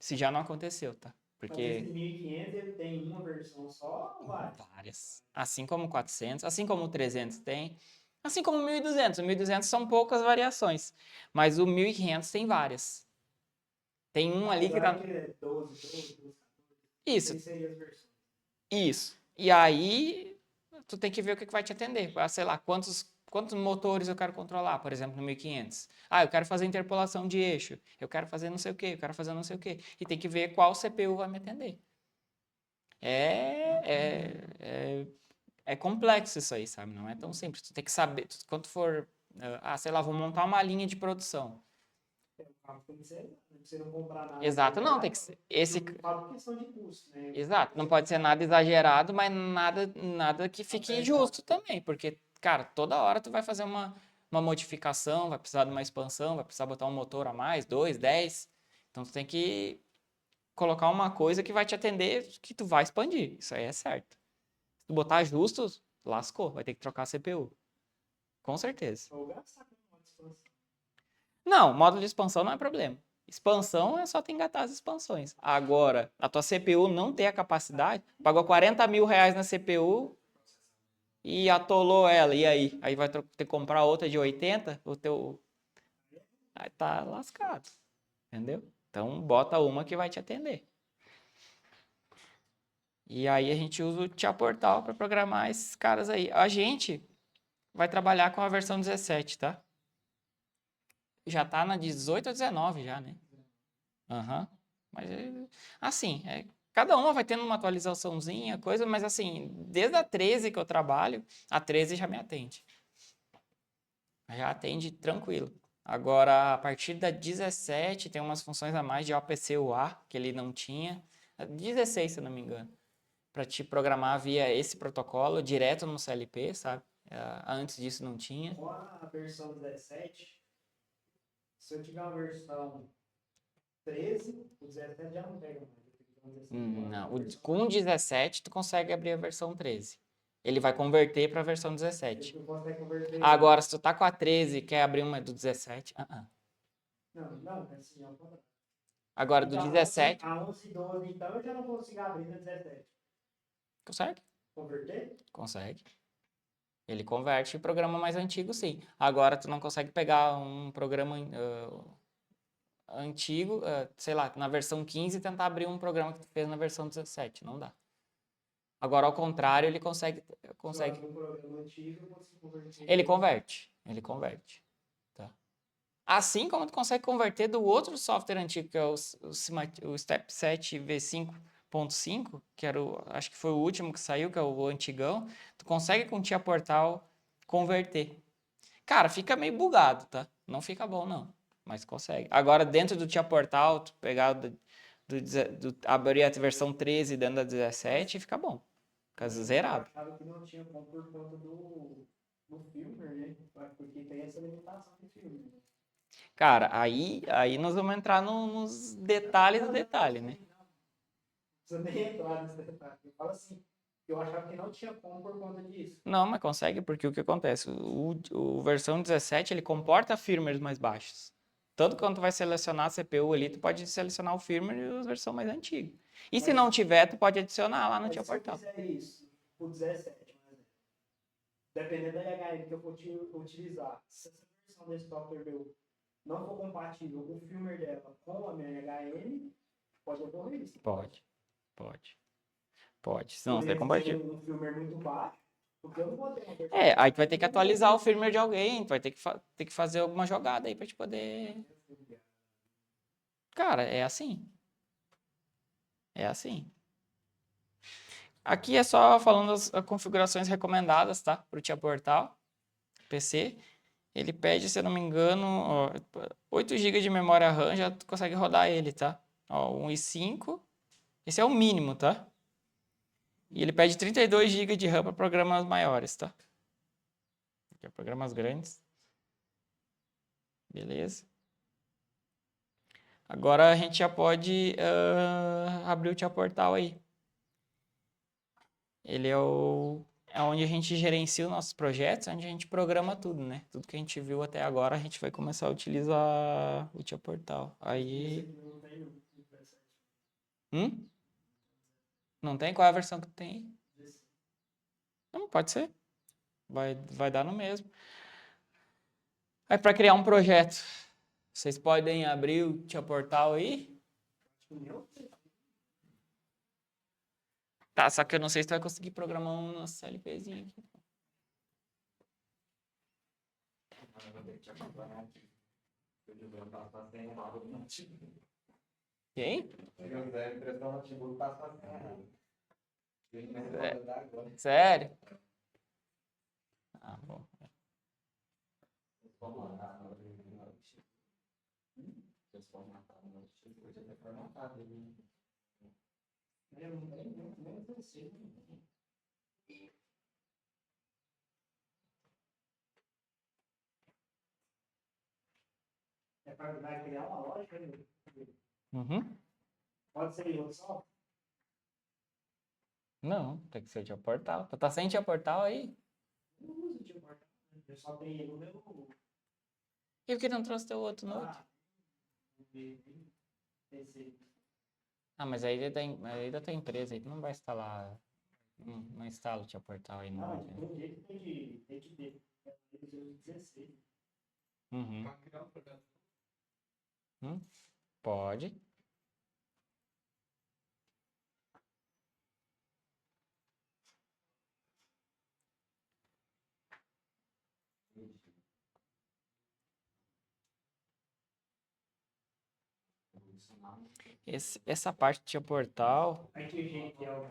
Se já não aconteceu, tá? Porque... Mas esse 1500 ele tem uma versão só ou várias? Várias. Assim como o 400, assim como o 300 tem. Assim como o 1200. O 1200 são poucas variações, mas o 1500 tem várias. Tem um ali que Agora tá... que é 12, 12, 12, 14. Isso, Esse aí as versões. isso. E aí, tu tem que ver o que vai te atender. Ah, sei lá, quantos motores eu quero controlar, por exemplo, no 1500. Ah, eu quero fazer interpolação de eixo. Eu quero fazer não sei o quê, eu quero fazer não sei o quê. E tem que ver qual CPU vai me atender. É complexo isso aí, sabe? Não é tão simples. Tu tem que saber, quando for, sei lá, vou montar uma linha de produção. O carro tem que ser, né? Você não comprar nada. Exato, não, tem que ser esse, Eu falo por questão de custo, né? exato, não pode ser nada exagerado, mas nada que fique injusto também, porque, cara, toda hora tu vai fazer uma modificação, vai precisar de uma expansão, vai precisar botar um motor a mais, 2, 10. Então tu tem que colocar uma coisa que vai te atender, que tu vai expandir. Isso aí é certo. Se tu botar justo, lascou, vai ter que trocar a CPU. Com certeza. Ou gastar com uma expansão. Não, módulo de expansão não é problema. Expansão é só tu engatar as expansões. Agora, a tua CPU não tem a capacidade, pagou 40 mil reais na CPU e atolou ela. E aí? Aí vai ter que comprar outra de 80, o teu. Aí tá lascado. Entendeu? Então bota uma que vai te atender. E aí a gente usa o Tia Portal para programar esses caras aí. A gente vai trabalhar com a versão 17, tá? Já tá na 18 ou 19 já, né? Aham. Mas, assim, cada uma vai tendo uma atualizaçãozinha, coisa, mas assim, desde a 13 que eu trabalho, a 13 já me atende. Já atende tranquilo. Agora, a partir da 17, tem umas funções a mais de OPC-UA, que ele não tinha. 16, se eu não me engano. Para te programar via esse protocolo, direto no CLP, sabe? Antes disso não tinha. Com a versão 17, se eu tiver uma versão 13, o 17 já não pega mais. Eu tenho que ter uma 16 igual a Não, versão com o 17 tu consegue abrir a versão 13. Ele vai converter para a versão 17. Você consegue converter. Agora, se tu tá com a 13 e quer abrir uma do 17, Não, é assim, é o contrário. Agora, do Então, 17, a 11 e 12, então, eu já não consigo abrir na 17. consegue? Converter? Consegue. Ele converte em programa mais antigo, sim. Agora, tu não consegue pegar um programa antigo, sei lá, na versão 15 e tentar abrir um programa que tu fez na versão 17. Não dá. Agora, ao contrário, ele consegue. Se eu abrir um programa antigo, eu consigo converter. Ele converte. Ele converte. Tá? Assim como tu consegue converter do outro software antigo, que é o Step 7 V5.5, que era acho que foi o último que saiu, que é o antigão, tu consegue com o Tia Portal converter. Cara, fica meio bugado, tá? Não fica bom, não. Mas consegue. Agora, dentro do Tia Portal, tu pegar abrir a versão 13 dentro da 17, fica bom. Fica zerado. Eu achava que não tinha como por conta do filmer, né? Porque tem essa limitação do filme. Cara, aí nós vamos entrar nos detalhes do detalhe, né? Não precisa nem entrar nesse detalhe. Eu falo assim, eu achava que não tinha como por conta disso. Não, mas consegue, porque o que acontece? O versão 17, ele comporta firmwares mais baixos. Tanto quando tu vai selecionar a CPU ali, tu pode selecionar o firmware e a versão mais antiga. E se não tiver, tu pode adicionar lá no Mas Tia se eu Portal. fizer isso, o 17, por exemplo, dependendo da HM que eu for utilizar, se essa versão desse software meu não for compatível com o firmware dela com a minha HM, pode ocorrer isso. Pode. Se Por não ser exemplo, compatível. tem um firmware muito baixo, porque eu não vou ter uma versão. Aí tu vai ter que atualizar o firmware de alguém, tu vai ter que fazer alguma jogada aí pra te poder. Cara, é assim. É assim. Aqui é só falando as configurações recomendadas, tá? Pro Tia Portal PC. Ele pede, se eu não me engano, ó, 8 GB de memória RAM, já tu consegue rodar ele, tá? Ó, 1,5. Esse é o mínimo, tá? E ele pede 32 GB de RAM para programas maiores, tá? Aqui é programas grandes. Beleza. Agora a gente já pode abrir o Tia Portal aí. Ele é onde a gente gerencia os nossos projetos, onde a gente programa tudo, né? Tudo que a gente viu até agora, a gente vai começar a utilizar o Tia Portal. Aí... Não tem? Qual é a versão que tu tem aí? Não, pode ser. vai dar no mesmo. Aí para criar um projeto, vocês podem abrir o Tia Portal aí? Tá, só que eu não sei se tu vai conseguir programar um CLPzinho aqui. Eu vou ter que te acompanhar aqui. O Giovanni tá sem errado no notebook. Quem? Se eu quiser emprestar o notebook, passa a senha errada. Ele vai recomendar agora. Sério? Ah, bom. Formatar no notebook. Se formatar no notebook, podia ter formatado ele. Eu nem sei. É para vai criar uma loja, né? Uhum. Pode ser em outro software? Não, tem que ser o Tia Portal. Tu tá sem Tia Portal aí? Eu não uso de portal. Eu só tenho ele no meu. E por que não trouxe teu outro Note? PC. Ah, mas aí é da tua empresa, aí tu não vai instalar. Não instala o Tia Portal aí no Não, Note, de né? todo jeito tem que ter. Eu uso 16. Uhum. Para criar um projeto. Pode. Essa parte do Tia Portal. Aí que gente é o